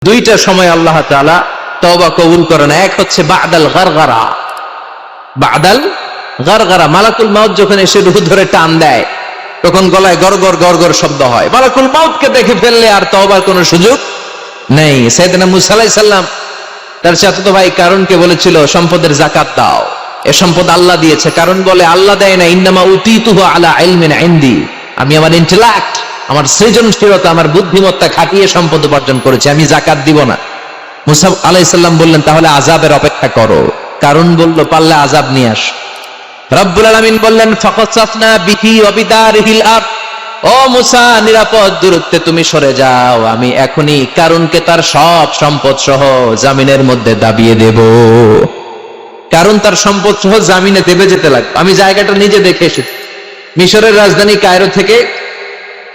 দুইটা সময় আল্লাহ তাআলা তওবা কবুল করেন। এক হচ্ছে বাদাল গারগারা, বাদাল গারগারা, মালাকুল মাউত যখন এসে রূহ ধরে টান দেয় তখন গলায় গড়গড় গড়গড় শব্দ হয়। মালাকুল মাউতকে দেখে ফেললে আর তওবার কোনো সুযোগ নেই। সাইয়েদনা মুসা আলাইহিস সালাম তার চাচাতো ভাই কারণকে বলেছিল সম্পদের যাকাত দাও, এ সম্পদ আল্লাহ দিয়েছে। কারণ বলে আল্লাহ দেয় না, ইন্নামা উতীতুহু আলা ইলমিন ইনদি, আমি আমার ইন্টেলেক্ট, আমার সৃজনশীলতা, আমার বুদ্ধিমত্তা খাটিয়ে সম্পদ উপার্জন করেছি, আমি যাকাত দিব না। মুসা আলাইহিস সালাম বললেন তাহলে আযাবের অপেক্ষা করো। কারণ বলল পারলে আযাব নিয়ে আস। রব্বুল আলামিন বললেন ফাকাসাফনা বিহি ওয়া বিদারিহিল আরদ, ও মুসা নিরাপদ দূরত্বে তুমি সরে যাও, আমি এখনই কারণকে তার সব সম্পদ সহ জামিনের মধ্যে দাবিয়ে দেব। কারণ তার সম্পদ সহ জামিনে দেবে যেতে লাগবে। আমি জায়গাটা নিজে দেখে এসেছি। মিশরের রাজধানী কায়রো থেকে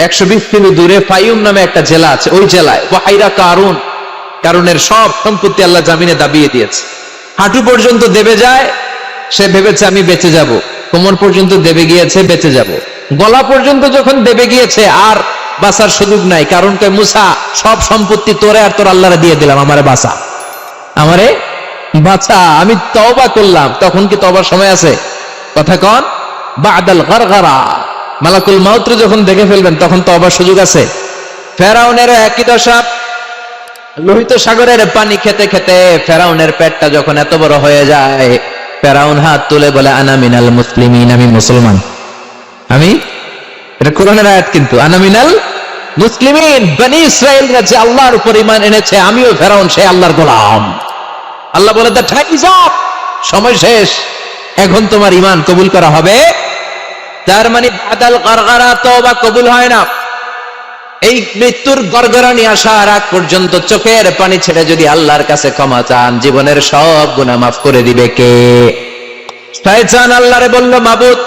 120 কিলো দূরে ফাইউম নামে একটা জেলা আছে, ওই জেলায় ওয়াহাইরা কারুন, কারণের সব সম্পত্তি আল্লাহ জামিনে দাবিয়ে দিয়েছে। হাঁটু পর্যন্ত দেবে যায়, সে ভেবেছে আমি বেঁচে যাব। কোমর পর্যন্ত দেবে গিয়েছে, বেঁচে যাব। গলা পর্যন্ত যখন দেবে গিয়েছে আর বাঁচার সুযোগ নাই। কারণ কে মুসা সব সম্পত্তি তোরে আর তোর আল্লাহরে দিয়ে দিলাম, আমারে বাঁচা, আমারে বাঁচা, আমি তওবা করলাম। তখন কি তওবার সময় আছে? কথা কন। বাদাল গারগারা, মালাকুল মাউত যখন দেখে ফেলবেন তখন তওবার সুযোগ আছে। ফেরাউনেরও একই দশা। লোহিত সাগরের পানি খেতে খেতে ফেরাউনের পেটটা যখন এত বড় হয়ে যায়, ফেরাউন হাত তুলে বলে আনা মিনাল মুসলিমিন, আমি মুসলমান। আমি, এটা কোরআনের আয়াত কিন্তু, আনা মিনাল মুসলিমিন, বনি ইসরাইলরা যে আল্লাহর উপর ঈমান এনেছে, আমিও ফেরাউন সেই আল্লাহর গোলাম। আল্লাহ বলে দা টাইম ইজ আপ, সময় শেষ, এখন তোমার ঈমান কবুল করা হবে। তার মানে বাদাল গারগারা তওবা কবুল হয় না। এই মৃত্যুর গড়গড়ানি আসার আগ পর্যন্ত চোখের পানি ছেড়ে যদি আল্লাহর কাছে ক্ষমা চান, জীবনের সব গুনাহ মাফ করে দিবে কে? শয়তান আল্লাহরে বলল মাবুদ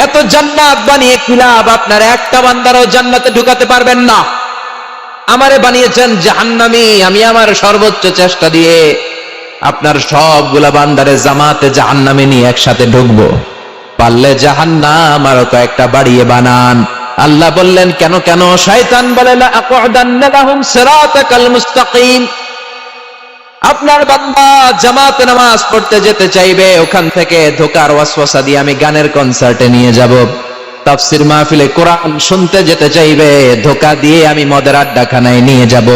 এত জান্নাত বানিয়ে কি লাভ, আপনার একটা বান্দারও জান্নাতে ঢুকাতে পারবেন না। আমারে বানিয়েছেন জাহান্নামী, আমি আমার সর্বোচ্চ চেষ্টা দিয়ে আপনার সবগুলা বান্দারে জামাতে জাহান্নামে নিয়ে একসাথে ঢুকবো, পারলে জাহান্নাম আরো কয়েকটা বাড়িয়ে বানান। আল্লাহ বললেন কেন কেন? শয়তান বলে লা আকুদান্না লাহুম সিরাতাকাল মুস্তাকিম, আপনার বান্দা জামাতে নামাজ পড়তে যেতে চাইবে, ওখান থেকে ধোকার ওয়াসওয়াসা দিয়ে আমি গানের কনসার্টে নিয়ে যাব। তাফসীর মাহফিলে কোরআন শুনতে যেতে চাইবে, ধোকা দিয়ে আমি মদের আড্ডাখানায় নিয়ে যাব।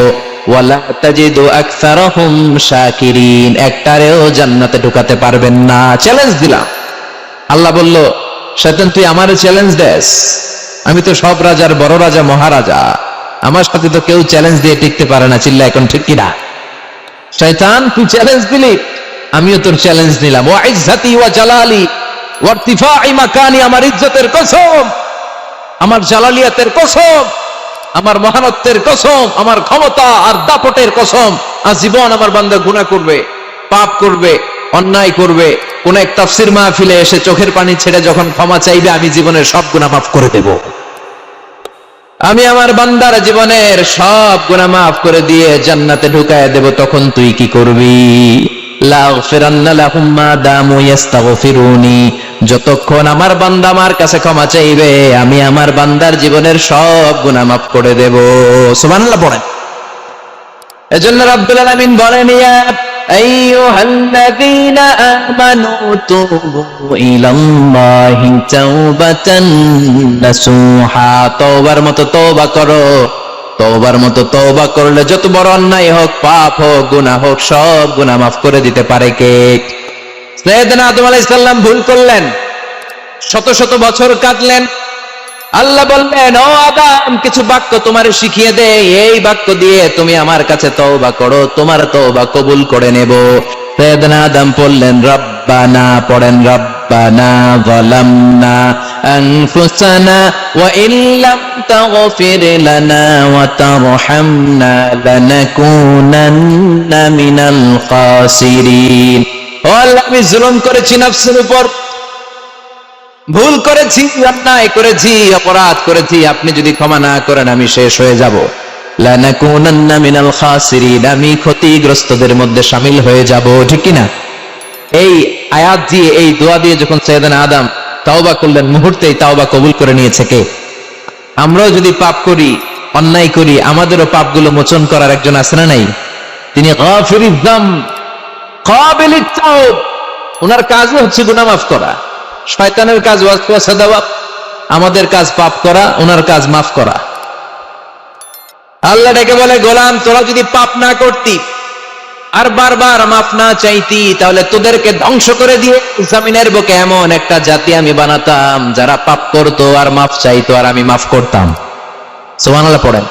ওয়ালা তাজিদু আকসারাহুম শাকিরিন, একটারেও জান্নাতে ঢুকাতে পারবেন না। চ্যালেঞ্জ দিলাম। আল্লাহ বলল শয়তান তুই আমারে চ্যালেঞ্জ দেস, আমি তো সব রাজার বড় রাজা, মহারাজা, আমার সাথে তো কেউ চ্যালেঞ্জ দিয়ে টিকতে পারে না। চিল্লা এখন ঠিক কিনা? শয়তান তুই চ্যালেঞ্জ দিলি, আমিও তোর চ্যালেঞ্জ নিলাম। ওয়া ইজ্জতি ওয়া জালালি ওয়া ইরতিফাই মাকানি, আমার ইজ্জতের কসম, আমার জালালিয়াতের কসম, আমার মহানত্বের কসম, আমার ক্ষমতা আর দাপটের কসম, আজীবন আমার বান্দা গুনাহ করবে, পাপ করবে, অন্যায় করবে, কোন এক তাফসীর মাহফিলে এসে চোখের পানি ছেড়ে যখন ক্ষমা চাইবে, আমি জীবনের সব গুনাহ মাফ করে দেব। আমি আমার বান্দার জীবনের সব গুনাহ মাফ করে দিয়ে জান্নাতে ঢুকায় দেব। তখন তুই কি করবি? লাগফিরান্না লাহুম মা দামু ইস্তাগফিরুনি, যতক্ষণ আমার বান্দা আমার কাছে ক্ষমা চাইবে, আমি আমার বান্দার জীবনের সব গুনাহ মাফ করে দেব। সুবহানাল্লাহ পড়েন। এজন্য রাব্বুল আলামিন বলেন ইয়া আইয়ুহাল্লাযীনা আমানু তুবু ইলাল্লাহি তাওবাতান নাসুহা, তওবার মতো তওবা করো। তওবার মতো তওবা করলে যত বড় অন্যায় হোক, পাপ হোক, গুনাহ হোক, সব গুনাহ মাফ করে দিতে পারে কে? সাইয়েদনা আদম আলাইহিস সালাম ভুল করলেন, শত শত বছর কাটলেন। আল্লাহ বললেন ও আদম কিছু বাক্য তোমারে শিখিয়ে দে, এই বাক্য দিয়ে তুমি আমার কাছে তওবা করো, তোমার তওবা কবুল করে নেব। সাইয়েদনা আদম বললেন রব্বানা, পড়েন রব্বানা যালামনা আনফুসানা ওয়া ইল্লাম তাগফির লানা ওয়া তারহামনা লানাকুনান্না মিনাল খাসিরিন। ও আল্লাহ আমি জুলুম করেছি নফসের উপর, ভুল করেছি, অন্যায় করেছি, অপরাধ করেছি, আপনি যদি ক্ষমা না করেন আমি শেষ হয়ে যাব। লানাকুনান্না মিনাল খাসিরিন, আমি ক্ষতিগ্রস্তদের মধ্যে শামিল হয়ে যাব। ঠিক কি না? এই আয়াত দিয়ে, এই দোয়া দিয়ে যখন সাইয়েদনা আদম তওবা করলেন, মুহূর্তেই তওবা কবুল করে নিয়েছে কে? আমরাও যদি পাপ করি অন্যায় করি, আমাদেরও পাপগুলো মোচন করার একজন আছে না নাই? তিনি গাফিরুয যামব কাবিলুত তাওব। ওনার কাজই হচ্ছে গুনাহ মাফ করা। শয়তানের কাজ ওয়াসওয়াসা দেওয়া, আমাদের কাজ পাপ করা, ওনার কাজ মাফ করা। আল্লাহ ডেকে বলে, গোলাম তোরা যদি পাপ না করতি আর বারবার মাফ না চাইতি, তাহলে তোদেরকে ধ্বংস করে দিয়ে জমিনের বুকে এমন একটা জাতি আমি বানাতাম যারা পাপ করতো আর মাফ চাইতো, আর আমি মাফ করতাম। সুবহানাল্লাহ পড়েন।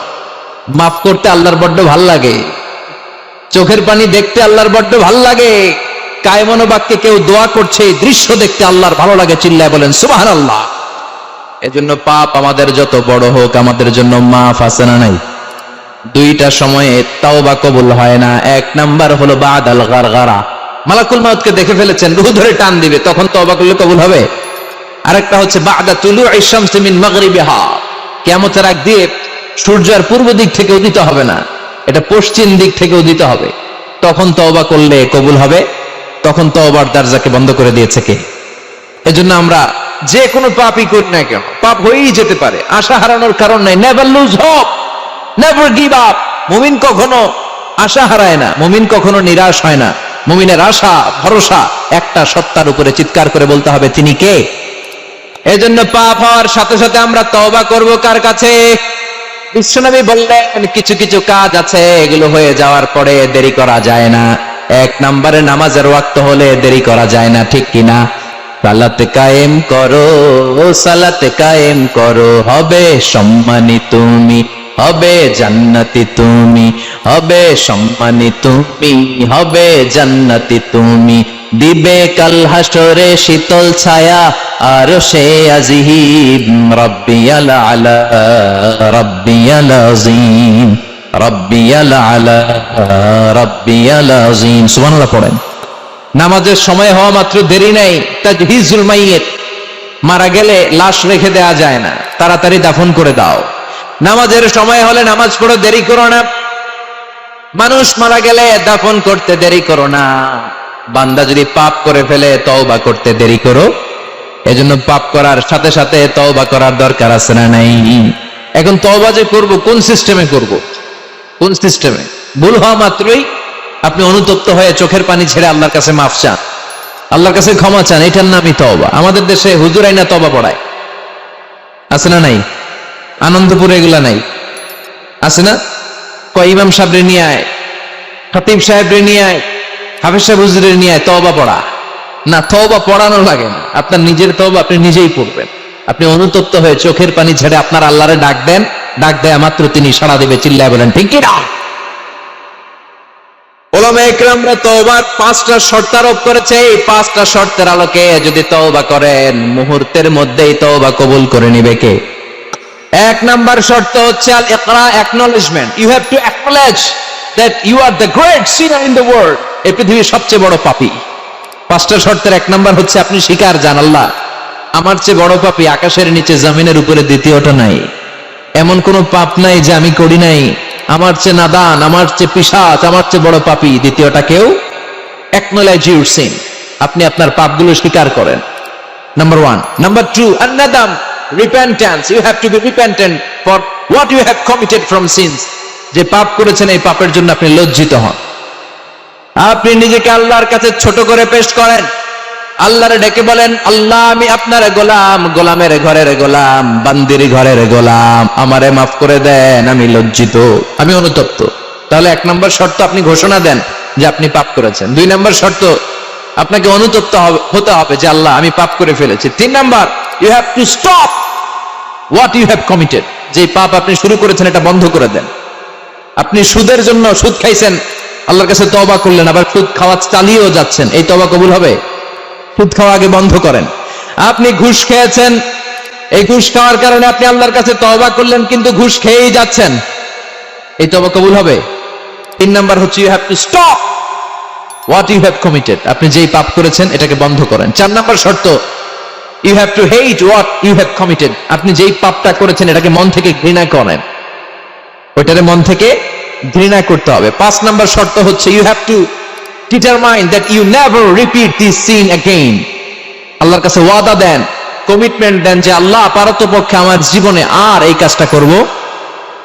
মাফ করতে আল্লাহর বড্ড ভাল লাগে, চোখের পানি দেখতে আল্লাহর বড্ড ভাল লাগে, কায়মনো বাক্যে কেউ দোয়া করছে এই দৃশ্য দেখতে আল্লাহর ভালো লাগে, চিল্লায় বলেন সুবহানাল্লাহ। এজন্য পাপ আমাদের যত বড় হোক, আমাদের জন্য মাফ আছে না নাই? দুইটা সময়ে তাওবা কবুল হয় না। এক নাম্বার হলো বাদাল গারগারা, মালাকুল মাউতকে দেখে ফেলেছেন, রূহ ধরে টান দিবে, তখন তাওবা করলে কবুল হবে। আরেকটা হচ্ছে বাদা তুলুই শামসি মিন মাগরিবিহা, কিয়ামতের আগ দিয়ে সূর্য আর পূর্ব দিক থেকে উদিত হবে না, এটা পশ্চিম দিক থেকে উদিত হবে, তখন তওবা করলে কবুল হবে। তখন তওবার দরজাকে বন্ধ করে দিয়েছে কে? এজন্য আমরা যে কোনো পাপই করি না কেন, পাপ হয়েই যেতে পারে, আশা হারানোর কারণ নাই। Never lose hope, never give up. মুমিন কখনো আশা হারায় না, মুমিন কখনো নিরাশ হয় না। মুমিনের আশা ভরসা একটা সত্তার উপরে, চিৎকার করে বলতে হবে তিনি কে? এজন্য পাপ হওয়ার সাথে সাথে আমরা তওবা করব কার কাছে? বিশ্বনবী বললেন কিছু কিছু কাজ আছে এগুলো হয়ে যাওয়ার পরে দেরি করা যায় না। এক নম্বরে নামাজের ওয়াক্ত হলে দেরি করা যায় না, ঠিক কিনা? সালাত কায়েম করো, সালাত কায়েম করো, হবে সম্মানী তুমি, হবে জান্নাতি তুমি, হবে সম্মানী তুমি, হবে জান্নাতি তুমি, দিবে কাল হাসরে শীতল ছায়া আর সে আজিম, রব্বিয়াল আলা রব্বিয়াল আযীম, রব্বিয়াল আলা রব্বিয়াল আযীম। সুবহানাল্লাহ পড়েন। নামাজের সময় হওয়া মাত্র দেরি নাই। তাজহিজুল মাইয়িত, মারা গেলে লাশ রেখে দেয়া যায় না, তাড়াতাড়ি দাফন করে দাও। নামাজের সময় হলে নামাজ পড়ো, দেরি করো না। মানুষ মারা গেলে দাফন করতে দেরি করো না। বান্দা যদি পাপ করে ফেলে তওবা করতে দেরি করো। এজন্য পাপ করার সাথে সাথে তওবা করার দরকার আছে না নাই? এখন তওবা যে করব, কোন সিস্টেমে করব? কোন সিস্টেমে? ভুল হওয়া মাত্রই আপনি অনুতপ্ত হয়ে চোখের পানি ছেড়ে আল্লাহর কাছে মাফ চান, আল্লাহর কাছে ক্ষমা চান, এটার নামই তওবা। আমাদের দেশে হুজুর আইনা তওবা পড়ায়, আছে না নাই? আনন্দপুরে এগুলা নাই, আছে না? কয় ইমাম সাহেবরে নিয়ে আয়, খতিব সাহেবরে নিয়ে আয়, হাফেজ সাহেব হুজুরের নিয়ে আয়, তওবা পড়া। না, তওবা পড়ানো লাগে না, আপনার নিজের তওবা আপনি নিজেই পড়বেন। আপনি অনুতপ্ত হয়ে চোখের পানি ছেড়ে আপনার আল্লাহরে ডাক দেন, ডাক দেয়া মাত্র তিনি সাড়া দেবে, চিল্লায় বলেন ঠিক কি না? উলামায়ে কেরামরা তওবার 5টা শর্ত আরোপ করেছে। এই 5টা শর্তের আলোকে যদি তওবা করেন, মুহূর্তের মধ্যেই তওবা কবুল করে নিবে কে? এক নাম্বার শর্ত হচ্ছে আল ইকরা, acknowledgement. You have to acknowledge that you are the great sinner in the world. এই পৃথিবীর সবচেয়ে বড় পাপী। 5টা শর্তের এক নাম্বার হচ্ছে আপনি স্বীকার জান, আল্লাহ আমার চেয়ে বড় পাপী আকাশের নিচে জমিনের উপরে দ্বিতীয়টা নাই। এমন কোন পাপ নাই যে আমি করি নাই। আমার চেয়ে নাদান, আমার চেয়ে পিশাচ, আমার চেয়ে বড় পাপী দ্বিতীয়টা কেউ। অ্যাকনলেজ ইউর সিন, আপনি আপনার পাপগুলো স্বীকার করেন। Number 1। Number 2, আন-নাদাম, repentance. You have to be repentant for what you have committed from sins. যে পাপ করেছেন এই পাপের জন্য আপনি লজ্জিত হন। আপনি নিজেকে আল্লাহর কাছে ছোট করে পেশ করেন, আল্লাহরে ডেকে বলেন, আল্লাহ আমি আপনার গোলাম, গোলামের ঘরের গোলাম, বান্দির ঘরের গোলাম, আমারে মাফ করে দেন, আমি লজ্জিত, আমি অনুতপ্ত। তাহলে 1 নম্বর শর্ত আপনি ঘোষণা দেন যে আপনি পাপ করেছেন। 2 নম্বর শর্ত আপনাকে অনুতপ্ত হতে হবে যে আল্লাহ আমি পাপ করে ফেলেছি। 3 number, you have to stop what you have committed. যে পাপ আপনি শুরু করেছেন এটা বন্ধ করে দেন। আপনি সুদের জন্য সুদ খাইছেন, আল্লাহর কাছে তওবা করলেন, আবার সুদ খাওয়া চালিয়েও যাচ্ছেন, এই তওবা কবুল হবে? সুদ খাওয়া আগে বন্ধ করেন। আপনি ঘুষ খেয়েছেন, এই ঘুষ খাওয়ার কারণে আপনি আল্লাহর কাছে তওবা করলেন, কিন্তু ঘুষ খেয়েই যাচ্ছেন, এই তওবা কবুল হবে? 3 নাম্বার হচ্ছে you have to stop what you have committed. আপনি যেই পাপ করেছেন এটাকে বন্ধ করেন। 4 নাম্বার শর্ত, you have to hate what you have committed. আপনি যেই পাপটা করেছেন এটাকে মন থেকে ঘৃণা করেন, ওইটারে মন থেকে ঘৃণা করতে হবে। 5 নাম্বার শর্ত হচ্ছে you have to determine that you never repeat this sin again. আল্লাহর কাছে ওয়াদা দেন, কমিটমেন্ট দেন যে আল্লাহ পারতপক্ষে আমার জীবনে আর এই কাজটা করব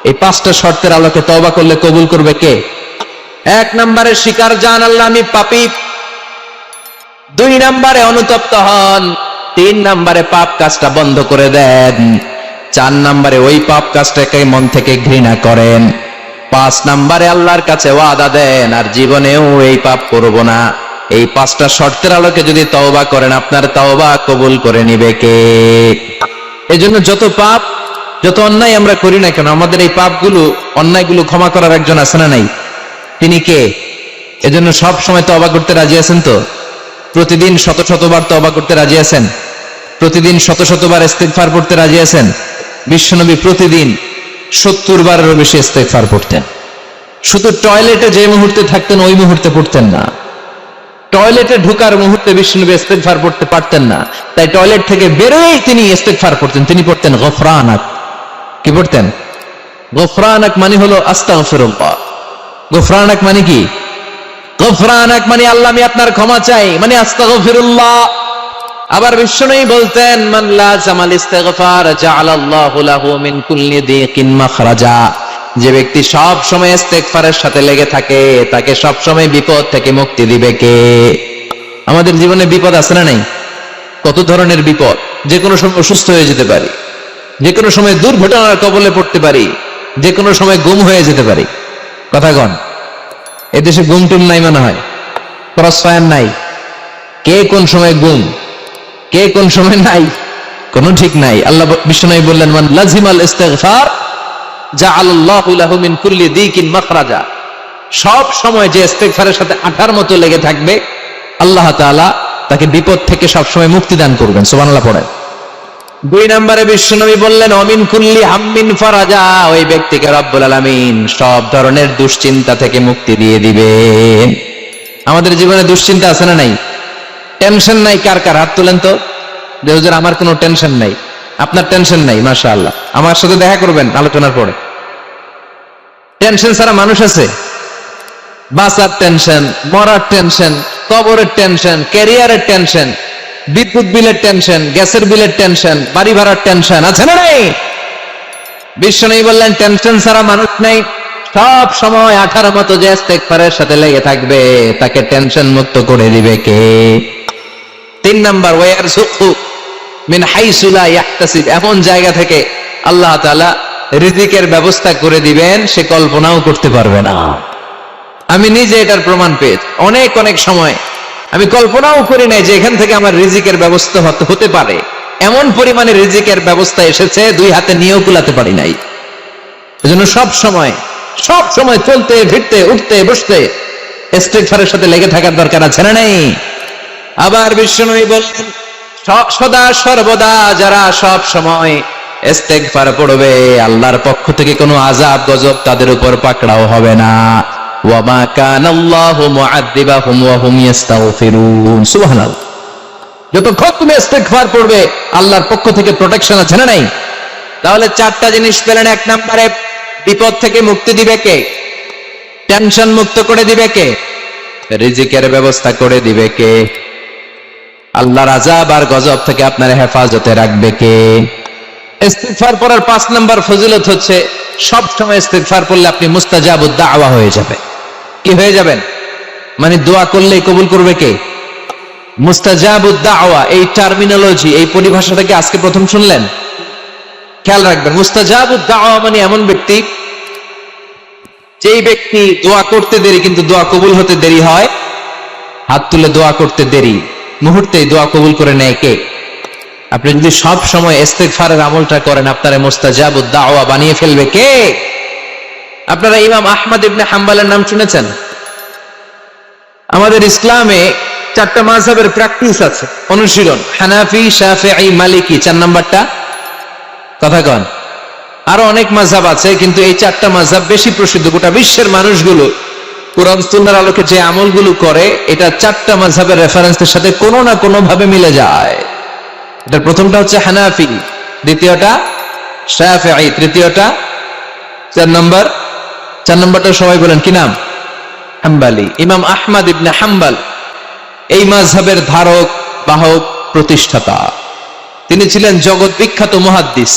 এই পাঁচটা শর্তের আলোকে তওবা করলে কবুল করবে কে? এক নম্বরে স্বীকার জান আল্লাহ আমি পাপী, দুই নম্বরে অনুতপ্ত হন, তিন নম্বরে পাপ কাজটা বন্ধ করে দেন, চার নম্বরে ওই পাপ কাজটাকে মন থেকে ঘৃণা করেন, পাঁচ নম্বরে আল্লাহর কাছে ওয়াদা দেন আর জীবনেও এই পাপ করব না। এই পাঁচটা শর্তের আলোকে যদি তওবা করেন আপনার তওবা কবুল করে নিবে কে? এজন্য যত পাপ যত অন্যায় আমরা করি না কেন আমাদের এই পাপগুলো অন্যায়গুলো ক্ষমা করার একজন আছে না নাই? তিনি কে? এজন্য সব সময় তওবা করতে রাজি আছেন তো? প্রতিদিন শত শতবার তওবা করতে রাজি আছেন? প্রতিদিন শত শতবার ইস্তিগফার পড়তে রাজি আছেন? বিশ্বনবী প্রতিদিন 70 বারেরও বেশি ইস্তিগফার পড়তেন। শুধু টয়লেটে যে মুহূর্তে থাকতেন ওই মুহূর্তে পড়তেন না, টয়লেটে ঢোকার মুহূর্তে বিশ্বনবী ইস্তিগফার পড়তে পারতেন না, তাই টয়লেট থেকে বেরোয় তিনি ইস্তিগফার পড়তেন। তিনি পড়তেন গফরানাক। কি পড়তেন? গফরানাক মানে হলো আস্তাগফিরুল্লাহ। গফরানাক মানে কি? গফরানাক মানে আল্লাহ আমি আপনার ক্ষমা চাই, মানে আস্তাগফিরুল্লাহ। আবার বিশ্বনবী বলতেন মান লাযামাল ইস্তিগফার জাআলাল্লাহু লাহু মিন কুল্লি দিকিন মাখরাজা। যে ব্যক্তি সব সময় ইস্তিগফারের সাথে লেগে থাকে তাকে সব সময় বিপদ থেকে মুক্তি দিবে কে? আমাদের জীবনে বিপদ আছে না নাই? কত ধরনের বিপদ, যে কোনো সময় অসুস্থ হয়ে যেতে পারি, যে কোনো সময় দুর্ঘটনার কবলে পড়তে পারি, যে কোনো সময় গুম হয়ে যেতে পারি। কথা কন, এদেশে গুম টুম নাই মনে হয়, ক্রস ফায়ার নাই, কে কোন সময় গুম কে কোন সময় নাই কোনো ঠিক নাই। আল্লাহ বিশ্বনবী বললেন মান লাজিমাল ইস্তিগফার জাআলাল্লাহু লাহু মিন কুল্লি দিকিন মাখরাজা। সব সময় যে ইস্তিগফারের সাথে আঠার মতো লেগে থাকবে আল্লাহ তাআলা তাকে বিপদ থেকে সব সময় মুক্তি দান করবেন। সুবহানাল্লাহ পড়েন। দুই নম্বরে বিশ্বনবী বললেন অমিন কুল্লি হাম্মিন ফারাজা। ওই ব্যক্তিকে রব্বুল আলামিন সব ধরনের দুশ্চিন্তা থেকে মুক্তি দিয়ে দিবেন। আমাদের জীবনে দুশ্চিন্তা আছে না নাই? টেনশন নাই কার কার? হাত তুলেন তো। যে হুজুর আমার কোনো টেনশন নাই। আপনার টেনশন নাই, মাশাআল্লাহ। আমার সাথে দেখা করবেন আলোচনার পরে। টেনশন ছাড়া মানুষ আছে? বাঁচার টেনশন, মরার টেনশন, কবরের টেনশন, ক্যারিয়ারের টেনশন, বিদ্যুৎ বিলের টেনশন, গ্যাসের বিলের টেনশন, বাড়ি ভাড়ার টেনশন আছে না নাই? বিশ্বনবী বললেন টেনশন ছাড়া মানুষ নাই। সব সময় আঠার মতো যে ইস্তিগফারের সাথে লেগে থাকবে তাকে টেনশন মুক্ত করে দিবে কে? তিন নাম্বার ওয়ারযুকহু মিন হাইসু লা ইয়াহতাসিব। এমন জায়গা থেকে আল্লাহ তাআলা রিজিকের ব্যবস্থা করে দিবেন সে কল্পনাও করতে পারবে না। আমি নিজে এটার প্রমাণ পেয়েছি। অনেক অনেক সময় আমি কল্পনাও করি নাই যে এখান থেকে আমার রিজিকের ব্যবস্থা হতে পারে। এমন পরিমাণে রিজিকের ব্যবস্থা এসেছে দুই হাতে নিয়েও কুলাতে পারি নাই। এজন্য সব সময় চলতে ফিরতে উঠতে বসতে ইস্তিগফারের সাথে লেগে থাকার দরকার আছে না নাই? আবার বিশ্বনবী বললেন সদা সর্বদা যারা সব সময় ইস্তিগফার পড়বে আল্লাহর পক্ষ থেকে কোনো আযাব গজব তাদের উপর পাকড়াও হবে না। ওয়া মা কানাল্লাহু মুআযযিবাহুম ওয়া হুম ইস্তাগফিরুন। সুবহানাল্লাহ। যতক্ষণ তুমি ইস্তিগফার পড়বে আল্লাহর পক্ষ থেকে প্রোটেকশন আছে না নাই? তাহলে চারটা জিনিস পেলেন। এক নম্বরে বিপদ থেকে মুক্তি দিবে কে? টেনশন মুক্ত করে দিবে কে? রিজিকের ব্যবস্থা করে দিবে কে? আল্লাহর আযাব আর গজব থেকে আপনার হেফাজতে রাখবে কে? ইস্তিগফার পড়ার 5 নাম্বার ফজিলত হচ্ছে সব সময় ইস্তিগফার পড়লে আপনি মুস্তাজাবুদ দাওয়া হয়ে যাবে। কি হয়ে যাবেন? মানে দোয়া করলেই কবুল করবে কে? মুস্তাজাবুদ দাওয়া, এই টার্মিনোলজি, এই পরিভাষাটাকে আজকে প্রথম শুনলেন? খেয়াল রাখবেন, মুস্তাজাবুদ দাওয়া মানে এমন ব্যক্তি যেই ব্যক্তি দোয়া করতে দেরি কিন্তু দোয়া কবুল হতে দেরি হয়। হাত তুলে দোয়া করতে দেরি, মুহূর্তেই দোয়া কবুল করে নেয় কে? আপনি যদি সব সময় ইস্তিগফারের আমলটা করেন আপনারা মুস্তাজাবুদ দাওয়া বানিয়ে ফেলবে কে? আপনারা ইমাম আহমদ ইবনে হাম্বলের নাম শুনেছেন? আমাদের ইসলামে 4টা মাযহাবের প্র্যাকটিস আছে, অনুশীলন। হানাফি, শাফিঈ, মালিকি। 4 নাম্বারটা কথা কন। আরো অনেক মাযহাব আছে কিন্তু এই 4টা মাযহাব বেশি প্রসিদ্ধ। গোটা বিশ্বের মানুষগুলো কুরআন সুন্নাহর আলোকে যে আমলগুলো করে এটা 4টা মাযহাবের রেফারেন্সের সাথে কোনো না কোনো ভাবে মিলে যায়। এটার প্রথমটা হচ্ছে হানাফি, দ্বিতীয়টা শাফিঈ, তৃতীয়টা 4 নম্বরটা সবাই বলেন কি নাম? হাম্বলি। ইমাম আহমদ ইবনে হাম্বল এই মাযহাবের ধারক বাহক প্রতিষ্ঠাতা। তিনি ছিলেন জগৎ বিখ্যাত মুহাদ্দিস।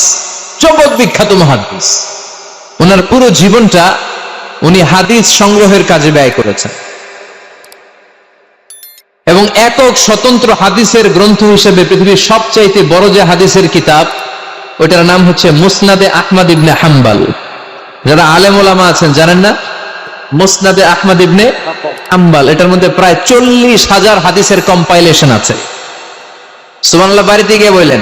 ওনার পুরো জীবনটা উনি হাদিস সংগ্রহের কাজে ব্যয় করেছেন এবং একক স্বতন্ত্র হাদিসের গ্রন্থ হিসেবে পৃথিবীর সবচাইতে বড় যে হাদিসের কিতাব ওইটার নাম হচ্ছে মুসনাদে আহমদ ইবনে হাম্বল। যারা আলেম ওলামা আছেন জানেন না, মুসনাদে আহমদ ইবনে হাম্বল, এটার মধ্যে প্রায় 40,000 হাদিসের কম্পাইলেশন আছে। সুবহানাল্লাহ, বাড়িতে গিয়ে বললেন,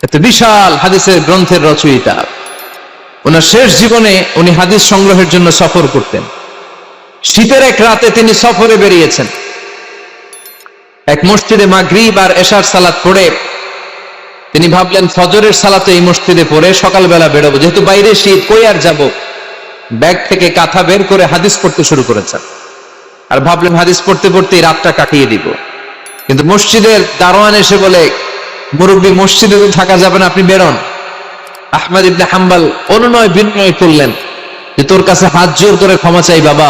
এত বিশাল হাদিসের গ্রন্থের রচয়িতা। ওনার শেষ জীবনে উনি হাদিস সংগ্রহের জন্য সফর করতেন। শীতের এক রাতে তিনি সফরে বেরিয়েছেন। এক মসজিদে মাগরিব আর এশার সালাত পড়ে তিনি ভাবলেন ফজরের সালাতে এই মসজিদে পড়ে সকালবেলা বেরোবো, যেহেতু বাইরে শীত, কই আর যাব। ব্যাগ থেকে কাঁথা বের করে হাদিস পড়তে শুরু করেছেন আর ভাবলেন হাদিস পড়তে পড়তে রাতটা কাটিয়ে দিব। কিন্তু মসজিদের দারোয়ান এসে বলে, মুরব্বী, মসজিদে তো থাকা যাবে না, আপনি বেরোন। আহমদ ইবনে হাম্বল অনুনয় বিনয় করলেন যে তোর কাছে হাত জোর করে ক্ষমা চাই বাবা,